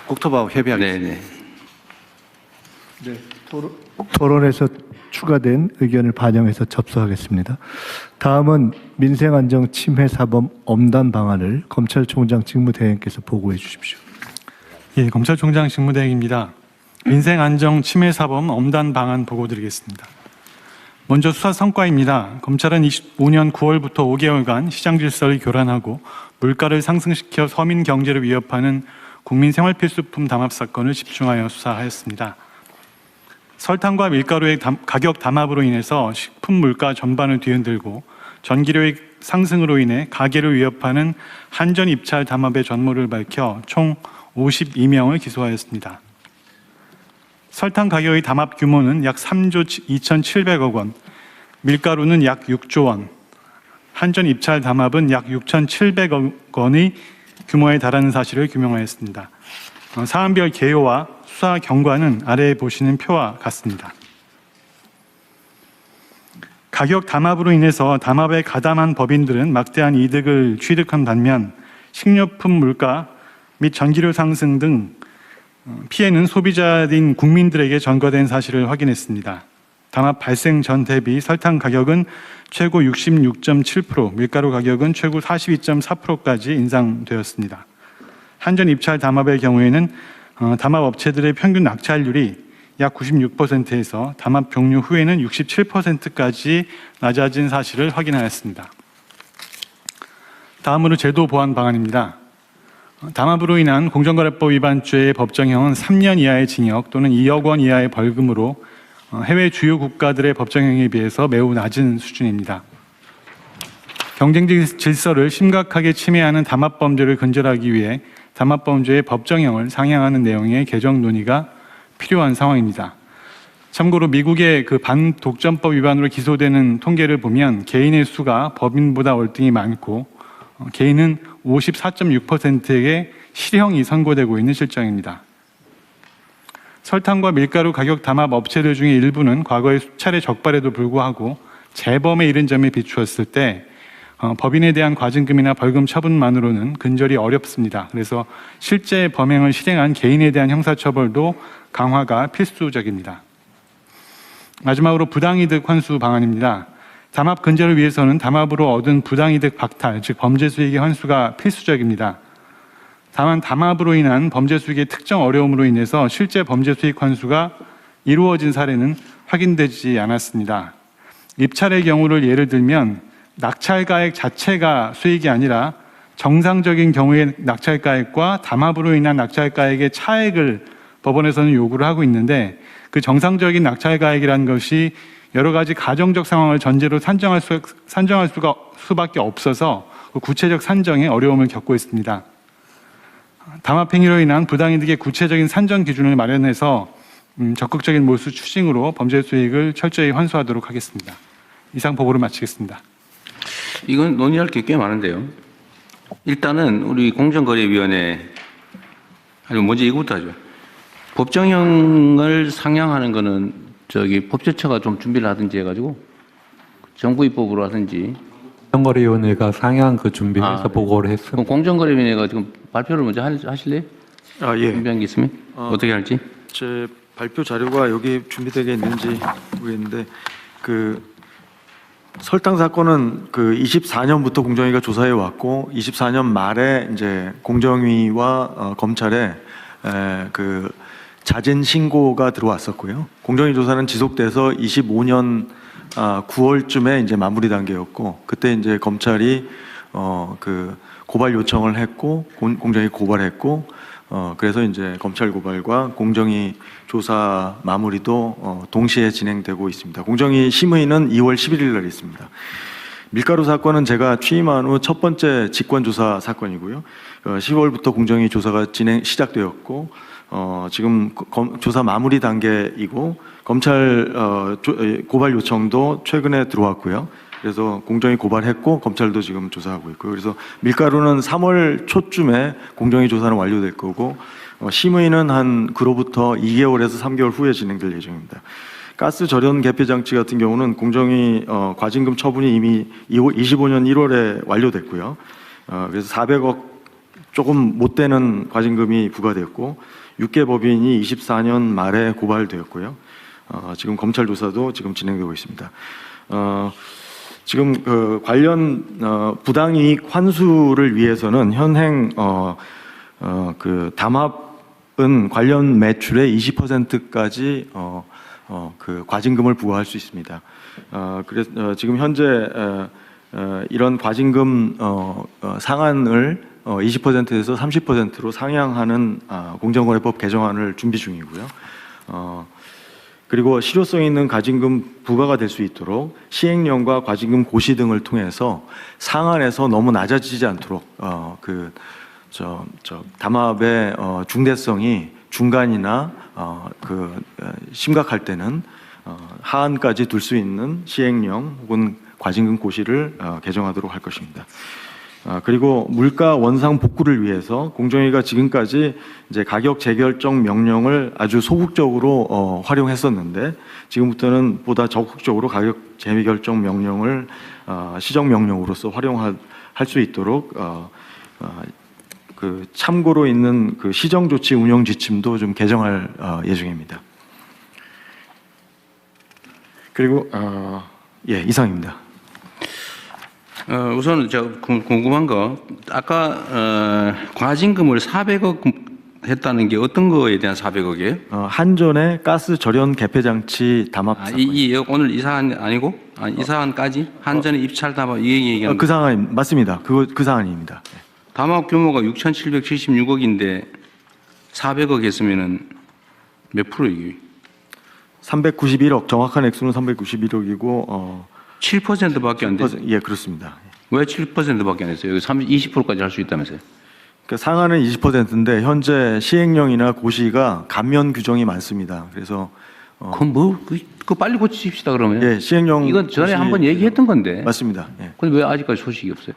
S8: 국토부하고 협의하겠습니다.
S1: 네네.
S2: 네, 토론에서 추가된 의견을 반영해서 접수하겠습니다. 다음은 민생안정 침해 사범 엄단 방안을 검찰총장 직무대행께서 보고해 주십시오.
S11: 예, 검찰총장 직무대행입니다. 민생안정 침해 사범 엄단 방안 보고드리겠습니다. 먼저 수사 성과입니다. 검찰은 25년 9월부터 5개월간 시장 질서를 교란하고 물가를 상승시켜 서민 경제를 위협하는 국민 생활필수품 담합 사건을 집중하여 수사하였습니다. 설탕과 밀가루의 가격 담합으로 인해서 식품 물가 전반을 뒤흔들고 전기료의 상승으로 인해 가계를 위협하는 한전 입찰 담합의 전모를 밝혀 총 52명을 기소하였습니다. 설탕 가격의 담합 규모는 약 3조 2,700억 원, 밀가루는 약 6조 원, 한전 입찰 담합은 약 6,700억 원의 규모에 달하는 사실을 규명하였습니다. 사안별 개요와 수사 경과는 아래에 보시는 표와 같습니다. 가격 담합으로 인해서 담합에 가담한 법인들은 막대한 이득을 취득한 반면 식료품 물가 및 전기료 상승 등 피해는 소비자인 국민들에게 전가된 사실을 확인했습니다. 담합 발생 전 대비 설탕 가격은 최고 66.7%, 밀가루 가격은 최고 42.4%까지 인상되었습니다. 한전 입찰 담합의 경우에는 담합 업체들의 평균 낙찰률이 약 96%에서 담합 종료 후에는 67%까지 낮아진 사실을 확인하였습니다. 다음으로 제도 보완 방안입니다. 담합으로 인한 공정거래법 위반죄의 법정형은 3년 이하의 징역 또는 2억 원 이하의 벌금으로 해외 주요 국가들의 법정형에 비해서 매우 낮은 수준입니다. 경쟁 질서를 심각하게 침해하는 담합범죄를 근절하기 위해 담합범죄의 법정형을 상향하는 내용의 개정 논의가 필요한 상황입니다. 참고로 미국의 그 반독점법 위반으로 기소되는 통계를 보면 개인의 수가 법인보다 월등히 많고 개인은 54.6%에게 실형이 선고되고 있는 실정입니다. 설탕과 밀가루 가격 담합 업체들 중에 일부는 과거의 수차례 적발에도 불구하고 재범에 이른 점에 비추었을 때 법인에 대한 과징금이나 벌금 처분만으로는 근절이 어렵습니다. 그래서 실제 범행을 실행한 개인에 대한 형사처벌도 강화가 필수적입니다. 마지막으로 부당이득 환수 방안입니다. 담합 근절을 위해서는 담합으로 얻은 부당이득 박탈, 즉 범죄 수익의 환수가 필수적입니다. 다만 담합으로 인한 범죄 수익의 특정 어려움으로 인해서 실제 범죄 수익 환수가 이루어진 사례는 확인되지 않았습니다. 입찰의 경우를 예를 들면 낙찰가액 자체가 수익이 아니라 정상적인 경우의 낙찰가액과 담합으로 인한 낙찰가액의 차액을 법원에서는 요구를 하고 있는데 그 정상적인 낙찰가액이라는 것이 여러 가지 가정적 상황을 전제로 산정할 수밖에 없어서 구체적 산정에 어려움을 겪고 있습니다. 담합행위로 인한 부당이득의 구체적인 산정 기준을 마련해서 적극적인 몰수 추진으로 범죄 수익을 철저히 환수하도록 하겠습니다. 이상 보고를 마치겠습니다.
S1: 이건 논의할 게 꽤 많은데요. 일단은 우리 공정거래위원회 아니 먼저 이거부터 하죠. 법정형을 상향하는 거는 법제처가 좀 준비를 하든지 해가지고 정부 입법으로 하든지.
S7: 공정거래위원회가 상향 그 준비해서 보고를 했습니다.
S1: 그럼 공정거래위원회가 지금 발표를 먼저 하실래요?
S12: 예.
S1: 준비한 게 있으면 어떻게 할지?
S12: 제 발표 자료가 여기 준비되어 있는지 모르겠는데 설탕 사건은 24년부터 공정위가 조사해 왔고 24년 말에 이제 공정위와 검찰에 자진 신고가 들어왔었고요. 공정위 조사는 지속돼서 25년 9월쯤에 이제 마무리 단계였고 그때 이제 검찰이 고발 요청을 했고 공정위 고발했고 그래서 이제 검찰 고발과 공정위 조사 마무리도 동시에 진행되고 있습니다. 공정위 심의는 2월 11일 날 있습니다. 밀가루 사건은 제가 취임한 후 첫 번째 직권조사 사건이고요. 10월부터 공정위 조사가 시작되었고 지금 조사 마무리 단계이고 검찰 고발 요청도 최근에 들어왔고요. 그래서 공정위 고발했고 검찰도 지금 조사하고 있고요. 그래서 밀가루는 3월 초쯤에 공정위 조사는 완료될 거고 심의는 그로부터 2개월에서 3개월 후에 진행될 예정입니다. 가스 절연 개폐 장치 같은 경우는 공정위 과징금 처분이 이미 25년 1월에 완료됐고요. 그래서 400억 조금 못 되는 과징금이 부과되었고 6개 법인이 24년 말에 고발되었고요. 지금 검찰 조사도 지금 진행되고 있습니다. 지금 관련 부당이익 환수를 위해서는 현행 담합은 관련 매출의 20%까지 과징금을 부과할 수 있습니다. 그래서 지금 현재 이런 과징금 상한을 20%에서 30%로 상향하는 공정거래법 개정안을 준비 중이고요. 그리고 실효성 있는 과징금 부과가 될 수 있도록 시행령과 과징금 고시 등을 통해서 상한에서 너무 낮아지지 않도록 담합의 중대성이 중간이나 심각할 때는 하한까지 둘 수 있는 시행령 혹은 과징금 고시를 개정하도록 할 것입니다. 그리고 물가 원상 복구를 위해서 공정위가 지금까지 이제 가격 재결정 명령을 아주 소극적으로 활용했었는데 지금부터는 보다 적극적으로 가격 재결정 명령을 시정 명령으로서 활용할 수 있도록 참고로 있는 시정 조치 운영 지침도 좀 개정할 예정입니다. 그리고 이상입니다.
S1: 우선 제가 궁금한 거 아까 과징금을 400억 했다는 게 어떤 거에 대한 400억이에요?
S12: 한전의 가스 절연 개폐 장치 담합 사건.
S1: 오늘 이 사안 아니고 이 사안까지 한전의 입찰 담합 이 얘기하는
S12: 그 사안 맞습니다. 그 사안입니다.
S1: 담합 규모가 6,776억인데 400억 했으면은 몇 프로 이게?
S12: 391억 정확한 액수는 391억이고
S1: 7%밖에 안 돼.
S12: 예, 그렇습니다.
S1: 왜 7%밖에 안 했어요? 여기 20%까지 할 수 있다면서요?
S12: 그러니까 상한은 20%인데 현재 시행령이나 고시가 감면 규정이 많습니다. 그래서
S1: 그럼 그 빨리 고치십시다 그러면.
S12: 예, 시행령
S1: 이건 전에
S12: 고시-
S1: 한번 얘기했던 건데.
S12: 맞습니다. 예.
S1: 근데 왜 아직까지 소식이 없어요?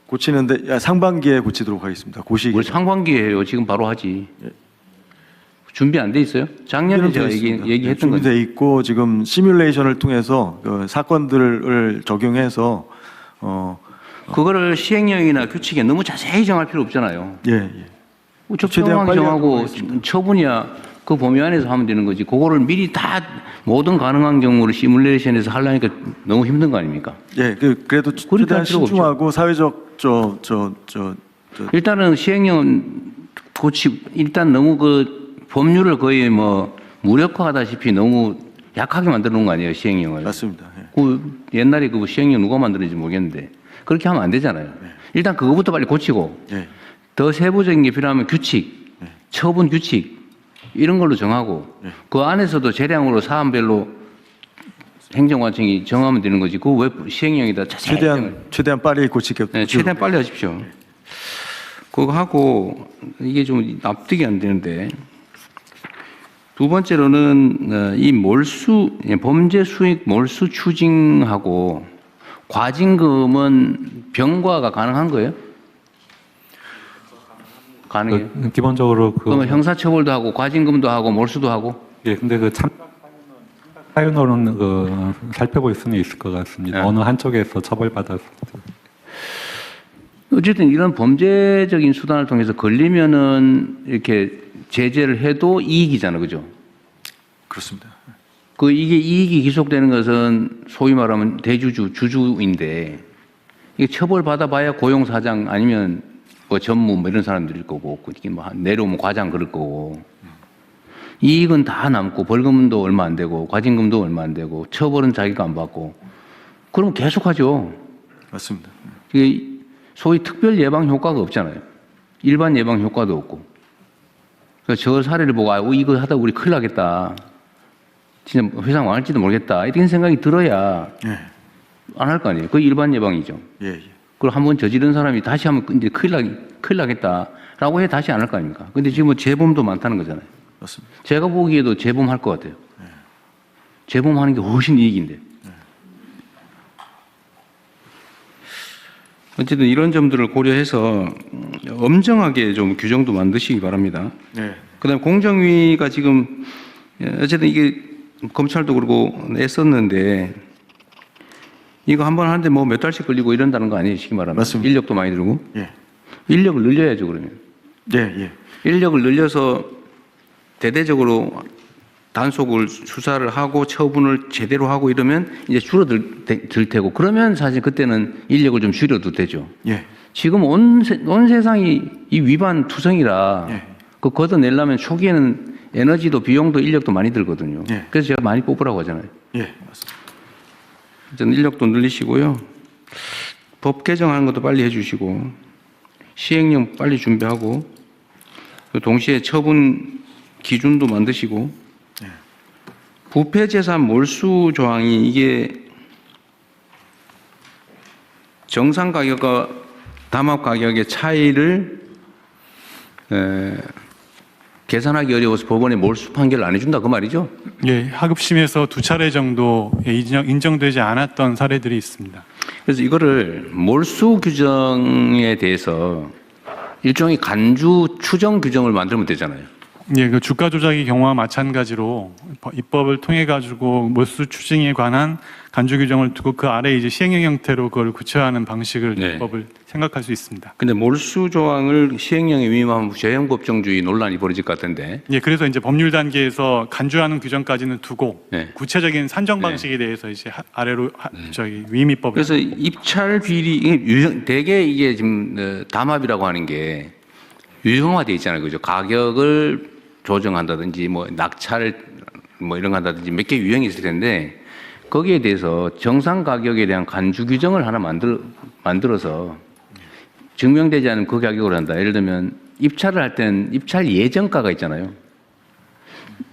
S12: 고치는데 상반기에 고치도록 하겠습니다. 고시
S1: 뭘 상반기에 해요? 지금 바로 하지. 준비 안 돼 있어요? 작년에 제가 얘기했던 건데.
S12: 준비돼 있고 지금 시뮬레이션을 통해서 그 사건들을 적용해서
S1: 그거를 시행령이나 규칙에 너무 자세히 정할 필요 없잖아요.
S12: 예. 최대한
S1: 적정하게
S12: 빨리
S1: 정하고
S12: 하도록 하겠습니다.
S1: 처분이야 그 범위 안에서 하면 되는 거지. 그거를 미리 다 모든 가능한 경우를 시뮬레이션에서 하려니까 너무 힘든 거 아닙니까?
S12: 예, 그래도 최대한
S1: 필요가
S12: 신중하고 사회적
S1: 일단은 시행령은 일단 너무 그 법률을 거의 뭐 무력화하다시피 너무 약하게 만들어 놓은 거 아니에요, 시행령을.
S12: 맞습니다. 예.
S1: 그 옛날에 그 시행령 누가 만들었는지 모르겠는데 그렇게 하면 안 되잖아요. 일단 그거부터 빨리 고치고
S12: 예.
S1: 더 세부적인 게 필요하면 규칙, 처분 규칙 이런 걸로 정하고 그 안에서도 재량으로 사안별로 행정관청이 정하면 되는 거지. 그거 왜 시행령에다 자세히
S12: 최대한 빨리 고치게.
S1: 네, 최대한 빨리 하십시오. 그거 하고 이게 좀 납득이 안 되는데 두 번째로는 이 범죄 수익 몰수 추징하고 과징금은 병과가 가능한 거예요? 가능해요?
S7: 기본적으로
S1: 그러면 형사처벌도 하고 과징금도 하고 몰수도 하고.
S7: 예, 근데 그 사유로는 살펴볼 수는 있을 것 같습니다. 어느 한쪽에서 처벌받았을 때.
S1: 어쨌든 이런 범죄적인 수단을 통해서 걸리면은 이렇게 제재를 해도 이익이잖아, 그죠?
S12: 그렇습니다.
S1: 이게 이익이 기속되는 것은 소위 말하면 주주인데 이게 처벌받아봐야 고용사장 아니면 뭐 전무 뭐 이런 사람들일 거고 이게 뭐 내려오면 과장 그럴 거고 이익은 다 남고 벌금도 얼마 안 되고 과징금도 얼마 안 되고 처벌은 자기가 안 받고 그럼 계속하죠.
S12: 맞습니다.
S1: 이게 소위 특별 예방 효과가 없잖아요. 일반 예방 효과도 없고. 그래서 저 사례를 보고 이거 하다 우리 큰일 나겠다. 진짜 회사 망할지도 모르겠다. 이런 생각이 들어야 안 할 거 아니에요. 그게 일반 예방이죠.
S12: 예.
S1: 그걸 한번 저지른 사람이 다시 하면 이제 큰일 나겠다라고 해 다시 안 할 거 아닙니까? 근데 지금 재범도 많다는 거잖아요.
S12: 맞습니다.
S1: 제가 보기에도 재범할 것 같아요. 재범하는 게 훨씬 이익인데. 어쨌든 이런 점들을 고려해서 엄정하게 좀 규정도 만드시기 바랍니다.
S12: 네.
S1: 그다음에 공정위가 지금 어쨌든 이게 검찰도 그러고 애썼는데 이거 한번 하는데 뭐 몇 달씩 걸리고 이런다는 거 아니에요, 쉽게 말하면.
S12: 맞습니다.
S1: 인력도 많이 들고.
S12: 예.
S1: 인력을 늘려야죠, 그러면.
S12: 예.
S1: 인력을 늘려서 대대적으로 단속을 수사를 하고 처분을 제대로 하고 이러면 이제 줄어들 테고 그러면 사실 그때는 인력을 좀 줄여도 되죠.
S12: 예.
S1: 지금 온 세상이 이 위반 투성이라 그 걷어내려면 초기에는 에너지도 비용도 인력도 많이 들거든요. 그래서 제가 많이 뽑으라고 하잖아요.
S12: 예. 맞습니다.
S1: 일단 인력도 늘리시고요. 법 개정하는 것도 빨리 해주시고 시행령 빨리 준비하고 동시에 처분 기준도 만드시고 부패재산 몰수 조항이 이게 정상 가격과 담합 가격의 차이를 계산하기 어려워서 법원에 몰수 판결을 안 해준다 그 말이죠?
S11: 예, 하급심에서 2차례 정도 인정되지 않았던 사례들이 있습니다.
S1: 그래서 이거를 몰수 규정에 대해서 일종의 간주 추정 규정을 만들면 되잖아요.
S11: 예, 그 주가 조작의 경우와 마찬가지로 입법을 통해 가지고 몰수 추징에 관한 간주 규정을 두고 그 아래 이제 시행령 형태로 그걸 구체화하는 방식을 입법을 생각할 수 있습니다.
S1: 근데 몰수 조항을 시행령에 위임하면 재형법정주의 논란이 벌어질 것 같은데.
S11: 예, 그래서 이제 법률 단계에서 간주하는 규정까지는 두고 구체적인 산정 방식에 대해서 이제 아래로 위임 입법을.
S1: 그래서 입찰 비리 대개 이게 지금 담합이라고 하는 게 유형화돼 있잖아요, 그죠? 가격을 조정한다든지 뭐 낙찰 뭐 이런 거 한다든지 몇 개 유형이 있을 텐데 거기에 대해서 정상 가격에 대한 간주 규정을 하나 만들어서 증명되지 않은 그 가격으로 한다. 예를 들면 입찰을 할 때는 입찰 예정가가 있잖아요.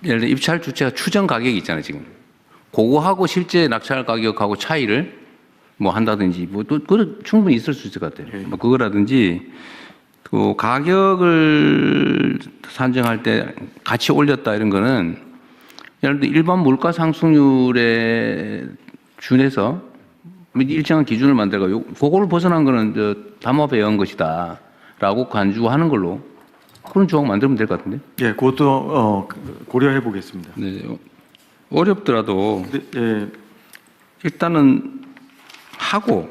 S1: 예를 들어 입찰 주체가 추정 가격이 있잖아요, 지금. 그거하고 실제 낙찰 가격하고 차이를 뭐 한다든지 뭐또 그 충분히 있을 수 있을 것 같아요. 뭐 그거라든지 그 가격을 산정할 때 같이 올렸다 이런 거는 예를 들어 일반 물가 상승률에 준해서 일정한 기준을 만들고 그거를 벗어난 거는 저 담합에 의한 것이다라고 간주하는 걸로 그런 조항 만들면 될 것 같은데.
S12: 예, 그것도 고려해 보겠습니다.
S1: 네, 어렵더라도
S12: 예,
S1: 일단은 하고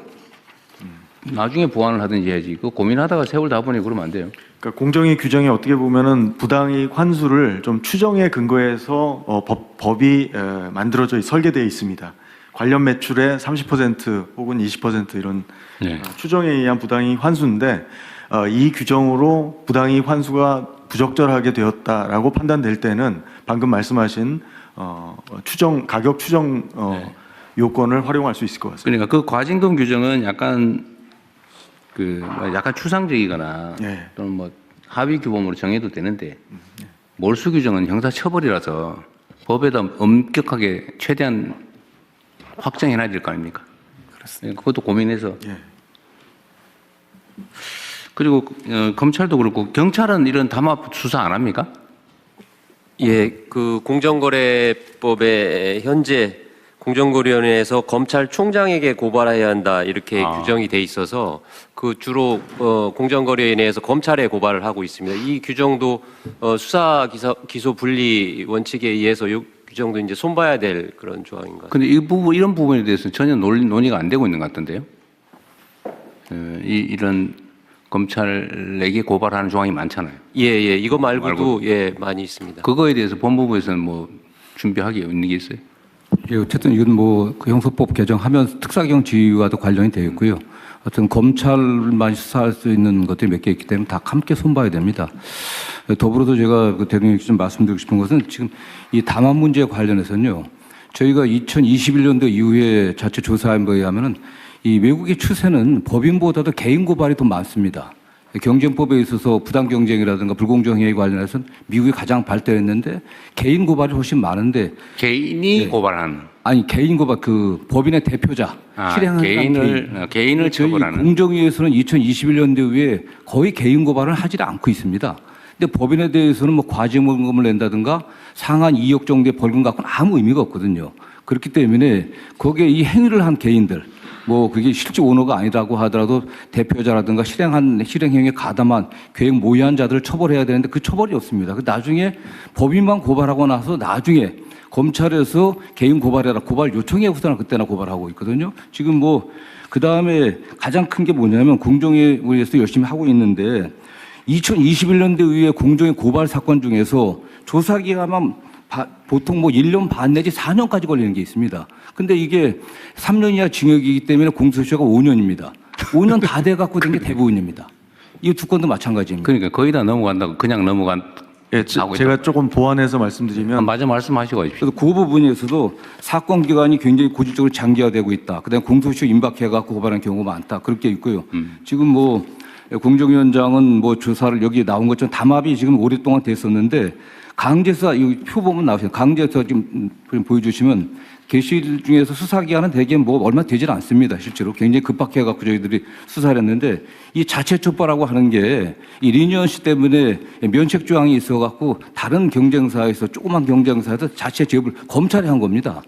S1: 나중에 보완을 하든지 해야지. 그 고민하다가 세월 다 보니 그러면 안 돼요.
S12: 그러니까 공정위 규정이 어떻게 보면은 부당이익 환수를 좀 추정에 근거해서 법이 만들어져 설계되어 있습니다. 관련 매출의 30% 혹은 20% 이런
S1: 네.
S12: 추정에 의한 부당이익 환수인데 이 규정으로 부당이익 환수가 부적절하게 되었다라고 판단될 때는 방금 말씀하신 가격 추정
S1: 네.
S12: 요건을 활용할 수 있을 것 같습니다.
S1: 그러니까 그 과징금 규정은 약간 추상적이거나
S12: 네.
S1: 또는 뭐 합의 규범으로 정해도 되는데 몰수 규정은 형사 처벌이라서 법에다 엄격하게 최대한 확정해놔야 될 거 아닙니까? 그렇습니다. 그것도 고민해서.
S12: 예.
S1: 그리고 검찰도 그렇고 경찰은 이런 담합 수사 안 합니까?
S13: 예, 그 공정거래법에 현재 공정거래위원회에서 검찰총장에게 고발해야 한다 이렇게 규정이 돼 있어서 그 주로 공정거래위원회에서 검찰에 고발을 하고 있습니다. 이 규정도 수사 기소 분리 원칙에 의해서 이 규정도 이제 손봐야 될 그런 조항인 것 같습니다.
S1: 근데 이런 부분에 대해서 전혀 논의가 안 되고 있는 것 같던데요. 이런 검찰에게 고발하는 조항이 많잖아요.
S13: 예, 이거 말고도 예 많이 있습니다.
S1: 그거에 대해서 법무부에서는 뭐 준비하기 있는 게 있어요?
S5: 예, 어쨌든 이건 뭐 그 형사법 개정하면 특사경 지휘와도 관련이 되어 있고요. 어떤 검찰만 수사할 수 있는 것들이 몇 개 있기 때문에 다 함께 손봐야 됩니다. 더불어서 제가 그 대통령께 좀 말씀드리고 싶은 것은 지금 이 담합 문제에 관련해서는요. 저희가 2021년도 이후에 자체 조사한 거에 의하면은 이 외국의 추세는 법인보다도 개인 고발이 더 많습니다. 경쟁법에 있어서 부당 경쟁이라든가 불공정 행위에 관련해서는 미국이 가장 발달했는데 개인 고발이 훨씬 많은데
S1: 개인이 고발하는
S5: 아니 개인 고발 그 법인의 대표자 실행하는
S1: 개인을
S5: 저희
S1: 처벌하는
S5: 공정위에서는 2021년도 이후에 거의 개인 고발을 하지 않고 있습니다. 근데 법인에 대해서는 뭐 과징금을 낸다든가 상한 2억 정도의 벌금 갖고는 아무 의미가 없거든요. 그렇기 때문에 거기에 이 행위를 한 개인들 뭐 그게 실제 오너가 아니라고 하더라도 대표자라든가 실행행위에 가담한 계획 모의한 자들을 처벌해야 되는데 그 처벌이 없습니다. 그 나중에 법인만 고발하고 나서 나중에 검찰에서 개인 고발해라 고발 요청에 우선 그때나 고발하고 있거든요. 지금 뭐 그 다음에 가장 큰 게 뭐냐면 공정위에서 열심히 하고 있는데 2021년도 이후에 공정위 고발 사건 중에서 조사 기간만 보통 뭐 1년 반 내지 4년까지 걸리는 게 있습니다. 근데 이게 3년 이하 징역이기 때문에 공소시효가 5년입니다. 5년 다 돼갖고 된 게 대부분입니다. 이 두 건도 마찬가지입니다.
S1: 그러니까 거의 다 넘어간다고 그냥 넘어간.
S12: 예, 제가 조금 보완해서 말씀드리면
S1: 맞아 말씀하시고
S5: 그래서 그 부분에서도 사건 기간이 굉장히 고질적으로 장기화되고 있다. 그다음에 공소시효 임박해갖고 고발하는 경우가 많다. 그렇게 있고요. 지금 뭐 공정위원장은 뭐 조사를 여기 나온 것처럼 담합이 지금 오랫동안 됐었는데 강제수사 이 표 보면 나오세요. 강제수사 지금 보여주시면 게시일 중에서 수사 기한은 대개 뭐 얼마 되질 않습니다. 실제로 굉장히 급박해갖고 저희들이 수사를 했는데 이 자체 촉발하고 하는 게 이 리니언시 때문에 면책 조항이 있어갖고 다른 경쟁사에서 조그만 경쟁사에서 자체 제보를 검찰에 한 겁니다.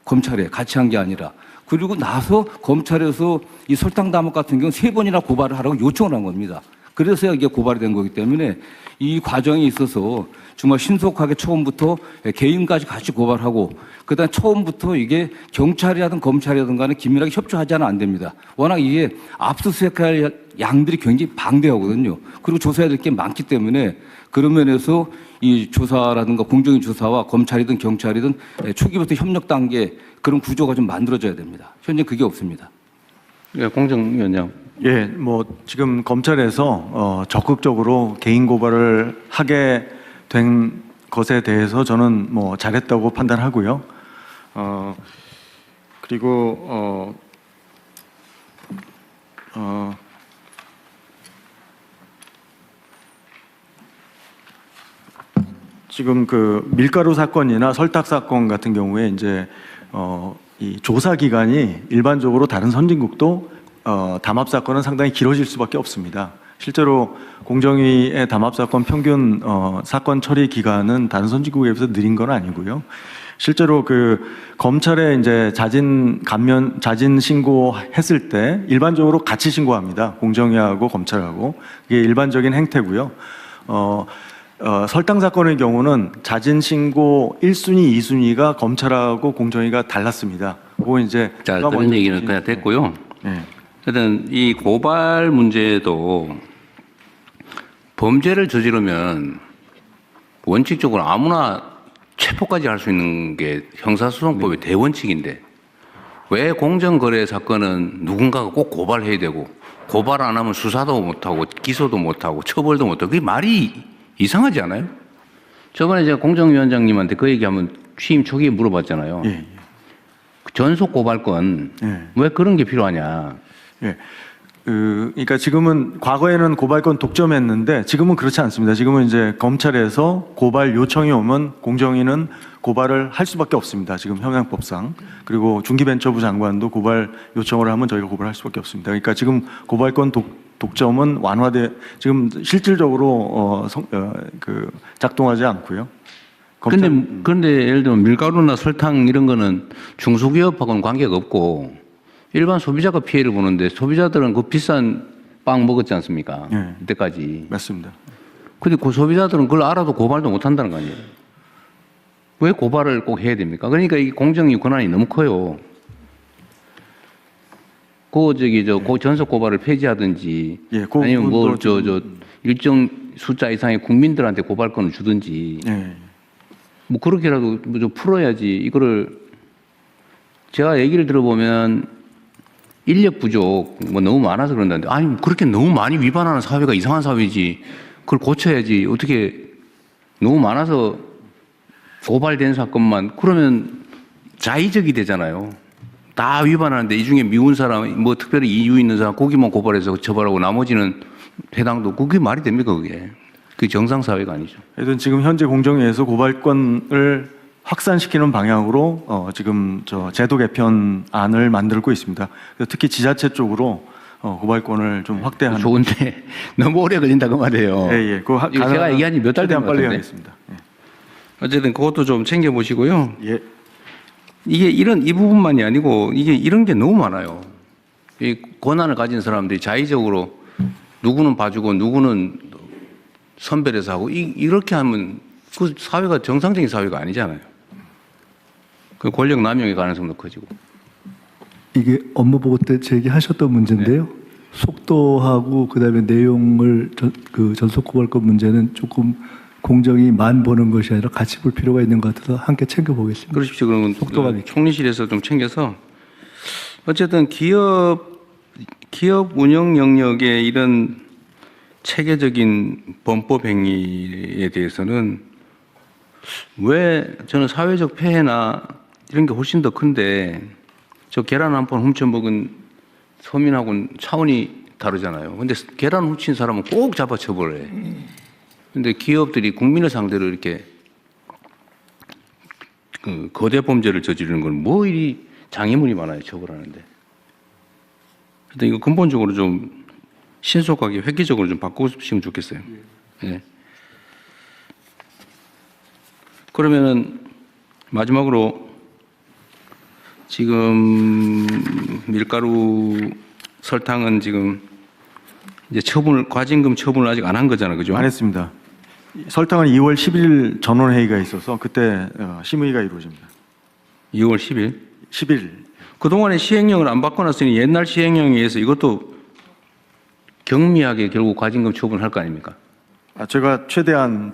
S5: 검찰에 같이 한 게 아니라. 그리고 나서 검찰에서 이 설탕 담합 같은 경우는 3번이나 고발을 하라고 요청을 한 겁니다. 그래서 이게 고발이 된 거기 때문에 이 과정에 있어서 정말 신속하게 처음부터 개인까지 같이 고발하고 그다음 처음부터 이게 경찰이라든 검찰이라든 간에 긴밀하게 협조하지는 안 됩니다. 워낙 이게 압수수색할 양들이 굉장히 방대하거든요. 그리고 조사해야 될 게 많기 때문에 그런 면에서 이 조사라든가 공정위 조사와 검찰이든 경찰이든 초기부터 협력 단계 그런 구조가 좀 만들어져야 됩니다. 현재 그게 없습니다.
S1: 예, 공정위원장.
S12: 예, 뭐 지금 검찰에서 적극적으로 개인 고발을 하게 된 것에 대해서 저는 뭐 잘했다고 판단하고요. 그리고 지금 그 밀가루 사건이나 설탕 사건 같은 경우에 이제 이 조사 기간이 일반적으로 다른 선진국도 담합 사건은 상당히 길어질 수밖에 없습니다. 실제로 공정위의 담합 사건 평균 사건 처리 기간은 다른 선진국에 비해서 느린 건 아니고요. 실제로 그 검찰에 이제 자진 신고했을 때 일반적으로 같이 신고합니다. 공정위하고 검찰하고. 이게 일반적인 행태고요. 설탕 사건의 경우는 자진 신고 1순위, 2순위가 검찰하고 공정위가 달랐습니다. 그거 이제
S1: 자, 그런 얘기는 그냥 됐고요.
S12: 네.
S1: 하여튼 이 고발 문제도 범죄를 저지르면 원칙적으로 아무나 체포까지 할 수 있는 게 형사소송법의 대원칙인데 왜 공정거래 사건은 누군가가 꼭 고발해야 되고 고발 안 하면 수사도 못하고 기소도 못하고 처벌도 못하고 그게 말이 이상하지 않아요? 저번에 제가 공정위원장님한테 그 얘기 한번 취임 초기에 물어봤잖아요.
S12: 예.
S1: 전속 고발권
S12: 예.
S1: 왜 그런 게 필요하냐?
S12: 예. 그러니까 지금은 과거에는 고발권 독점했는데 지금은 그렇지 않습니다. 지금은 이제 검찰에서 고발 요청이 오면 공정위는 고발을 할 수밖에 없습니다. 지금 형량법상. 그리고 중기벤처부 장관도 고발 요청을 하면 저희가 고발할 수밖에 없습니다. 그러니까 지금 고발권 독점은 지금 실질적으로 작동하지 않고요.
S1: 그런데 예를 들면 밀가루나 설탕 이런 거는 중소기업하고는 관계가 없고 일반 소비자가 피해를 보는데 소비자들은 그 비싼 빵 먹었지 않습니까?
S12: 네.
S1: 이때까지.
S12: 맞습니다.
S1: 근데 그 소비자들은 그걸 알아도 고발도 못 한다는 거 아니에요? 왜 고발을 꼭 해야 됩니까? 그러니까 이 공정위 권한이 너무 커요. 그 전속 고발을 폐지하든지
S12: 예,
S1: 아니면 일정 숫자 이상의 국민들한테 고발권을 주든지
S12: 예.
S1: 뭐 그렇게라도 좀 풀어야지 이거를 제가 얘기를 들어보면 인력 부족 뭐 너무 많아서 그런다는데 아니 그렇게 너무 많이 위반하는 사회가 이상한 사회지 그걸 고쳐야지 어떻게 너무 많아서 고발된 사건만 그러면 자의적이 되잖아요. 다 위반하는데 이 중에 미운 사람 뭐 특별히 이유 있는 사람 거기만 고발해서 처벌하고 나머지는 해당도 그게 말이 됩니까 그게? 그게 정상 사회가 아니죠.
S12: 하여튼 지금 현재 공정위에서 고발권을 확산시키는 방향으로 지금 제도 개편안을 만들고 있습니다. 그래서 특히 지자체 쪽으로 고발권을 좀 확대하는.
S1: 좋은데 너무 오래 걸린다 그 말이에요.
S12: 예.
S1: 이거 제가 얘기한 지 몇 달 된 것
S12: 빨리
S1: 같은데.
S12: 하겠습니다. 예.
S1: 어쨌든 그것도 좀 챙겨 보시고요.
S12: 예.
S1: 이게 이 부분만이 아니고 이게 이런 게 너무 많아요. 이 권한을 가진 사람들이 자의적으로 누구는 봐주고 누구는 선별해서 하고 이렇게 하면 그 사회가 정상적인 사회가 아니잖아요. 그 권력 남용의 가능성도 커지고.
S2: 이게 업무 보고 때 제기하셨던 문제인데요. 속도하고 그다음에 내용을 전속 고발권 문제는 조금 공정위만 보는 것이 아니라 같이 볼 필요가 있는 것 같아서 함께 챙겨보겠습니다.
S1: 그러십시오. 그러면
S2: 속도가
S1: 총리실에서 좀 챙겨서 어쨌든 기업 운영 영역의 이런 체계적인 범법 행위에 대해서는 왜 저는 사회적 폐해나 이런 게 훨씬 더 큰데 저 계란 한 판 훔쳐먹은 서민하고는 차원이 다르잖아요. 근데 계란 훔친 사람은 꼭 잡아 처벌해. 근데 기업들이 국민을 상대로 이렇게 그 거대 범죄를 저지르는 건 뭐 이리 장애물이 많아요, 처벌하는데. 일단 이거 근본적으로 좀 신속하게 획기적으로 좀 바꾸시면 좋겠어요. 예. 그러면은 마지막으로 지금 밀가루, 설탕은 지금 이제 과징금 처분을 아직 안 한 거잖아요, 그죠?
S12: 안 했습니다. 설탕은 2월 10일 전원 회의가 있어서 그때 심의가 이루어집니다.
S1: 2월 10일?
S12: 10일.
S1: 그동안에 시행령을 안 바꿔놨으니 옛날 시행령에 의해서 이것도 경미하게 결국 과징금 처분을 할 거 아닙니까?
S12: 제가 최대한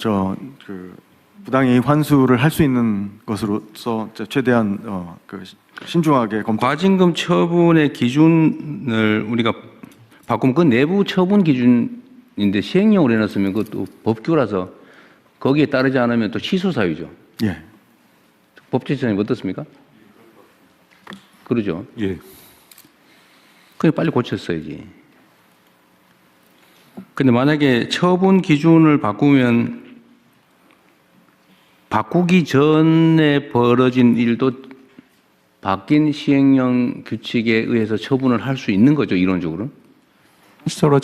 S12: 부당이익 환수를 할 수 있는 것으로서 최대한 신중하게
S1: 과징금 처분의 기준을 우리가 바꾸면 그 내부 처분 기준인데 시행령으로 해놨으면 그것도 법규라서 거기에 따르지 않으면 또 취소 사유죠.
S12: 예.
S1: 법제처장님 어떻습니까? 그러죠.
S7: 예.
S1: 그게 빨리 고쳤어야지. 근데 만약에 처분 기준을 바꾸면 바꾸기 전에 벌어진 일도 바뀐 시행령 규칙에 의해서 처분을 할 수 있는 거죠, 이론적으로?
S7: 실제로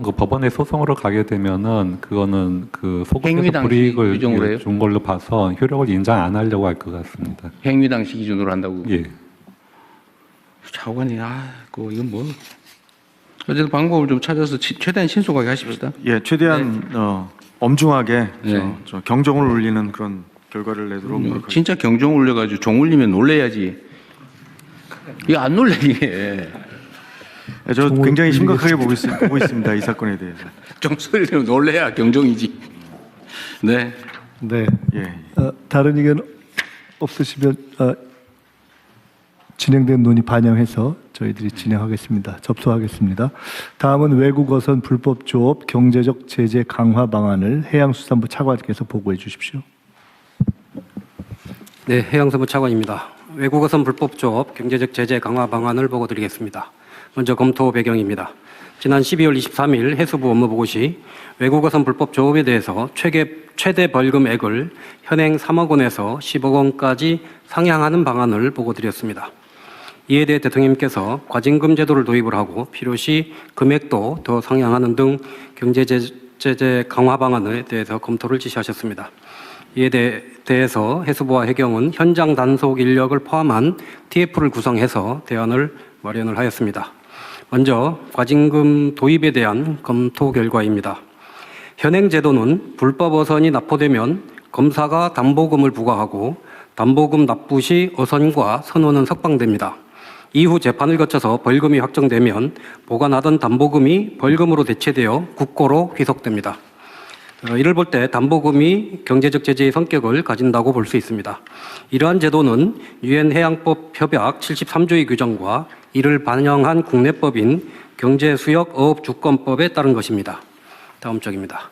S7: 그 법원에 소송으로 가게 되면은 그거는 그
S1: 행위
S7: 소급해서
S1: 당시
S7: 불이익을
S1: 규정으로 해요?
S7: 준 걸로 봐서 효력을 인정 안 하려고 할 것 같습니다.
S1: 행위 당시 기준으로 한다고?
S7: 예.
S1: 차관이 이건 뭐 어쨌든 방법을 좀 찾아서 최대한 신속하게 하십시다.
S12: 예, 최대한 엄중하게
S1: 네.
S12: 저 경종을 울리는 그런 결과를 내도록 노력하겠습니다.
S1: 진짜 경종 울려가지고 종 울리면 놀래야지. 이거 안 놀래 이게.
S12: 예, 저 굉장히 심각하게 보고 있습니다. 이 사건에 대해서.
S1: 종 소리를 놀래야 경종이지. 네.
S2: 네.
S12: 예.
S2: 다른 의견 없으시면 진행된 논의 반영해서 저희들이 진행하겠습니다. 접수하겠습니다. 다음은 외국어선 불법 조업 경제적 제재 강화 방안을 해양수산부 차관께서 보고해 주십시오.
S14: 네, 해양수산부 차관입니다. 외국어선 불법 조업 경제적 제재 강화 방안을 보고드리겠습니다. 먼저 검토 배경입니다. 지난 12월 23일 해수부 업무보고 시 외국어선 불법 조업에 대해서 최대 벌금액을 현행 3억 원에서 10억 원까지 상향하는 방안을 보고드렸습니다. 이에 대해 대통령님께서 과징금 제도를 도입을 하고 필요시 금액도 더 상향하는 등 경제제재 강화 방안에 대해서 검토를 지시하셨습니다. 이에 대해서 해수부와 해경은 현장 단속 인력을 포함한 TF를 구성해서 대안을 마련을 하였습니다. 먼저 과징금 도입에 대한 검토 결과입니다. 현행 제도는 불법 어선이 납포되면 검사가 담보금을 부과하고 담보금 납부 시 어선과 선원은 석방됩니다. 이후 재판을 거쳐서 벌금이 확정되면 보관하던 담보금이 벌금으로 대체되어 국고로 귀속됩니다. 이를 볼 때 담보금이 경제적 제재의 성격을 가진다고 볼 수 있습니다. 이러한 제도는 유엔 해양법 협약 73조의 규정과 이를 반영한 국내법인 경제수역어업주권법에 따른 것입니다. 다음 쪽입니다.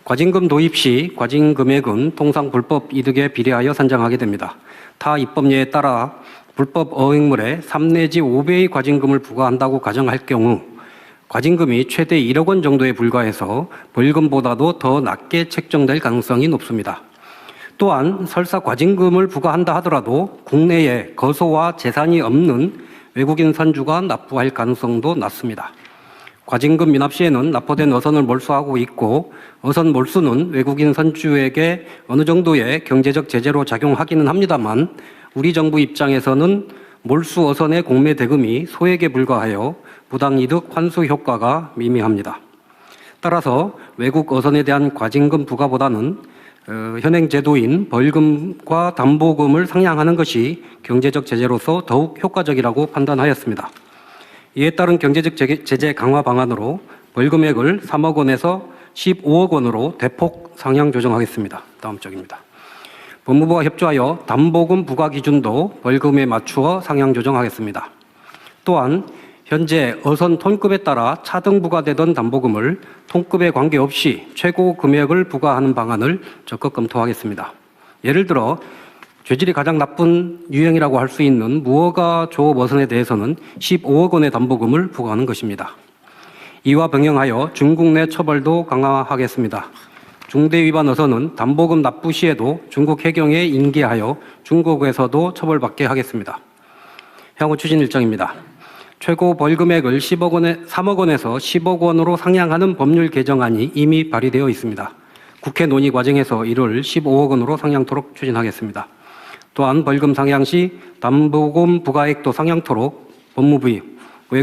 S14: 과징금 도입 시 과징 금액은 통상 불법 이득에 비례하여 산정하게 됩니다. 타 입법례에 따라 불법 어획물에 3 내지 5배의 과징금을 부과한다고 가정할 경우 과징금이 최대 1억 원 정도에 불과해서 벌금보다도 더 낮게 책정될 가능성이 높습니다. 또한 설사 과징금을 부과한다 하더라도 국내에 거소와 재산이 없는 외국인 선주가 납부할 가능성도 낮습니다. 과징금 미납 시에는 납포된 어선을 몰수하고 있고 어선 몰수는 외국인 선주에게 어느 정도의 경제적 제재로 작용하기는 합니다만 우리 정부 입장에서는 몰수 어선의 공매 대금이 소액에 불과하여 부당이득 환수 효과가 미미합니다. 따라서 외국 어선에 대한 과징금 부과보다는 현행 제도인 벌금과 담보금을 상향하는 것이 경제적 제재로서 더욱 효과적이라고 판단하였습니다. 이에 따른 경제적 제재 강화 방안으로 벌금액을 3억 원에서 15억 원으로 대폭 상향 조정하겠습니다. 다음 쪽입니다. 법무부와 협조하여 담보금 부과 기준도 벌금에 맞추어 상향 조정하겠습니다. 또한 현재 어선 톤급에 따라 차등 부과되던 담보금을 톤급에 관계없이 최고 금액을 부과하는 방안을 적극 검토하겠습니다. 예를 들어 죄질이 가장 나쁜 유형이라고 할 수 있는 무허가 조업 어선에 대해서는 15억 원의 담보금을 부과하는 것입니다. 이와 병행하여 중국 내 처벌도 강화하겠습니다. 중대 위반 어선은 담보금 납부 시에도 중국 해경에 인계하여 중국에서도 처벌받게 하겠습니다. 향후 추진 일정입니다. 최고 벌금액을 3억 원에서 10억 원으로 상향하는 법률 개정안이 이미 발의되어 있습니다. 국회 논의 과정에서 이를 15억 원으로 상향토록 추진하겠습니다. 또한 벌금 상향 시 담보금 부과액도 상향토록 법무부의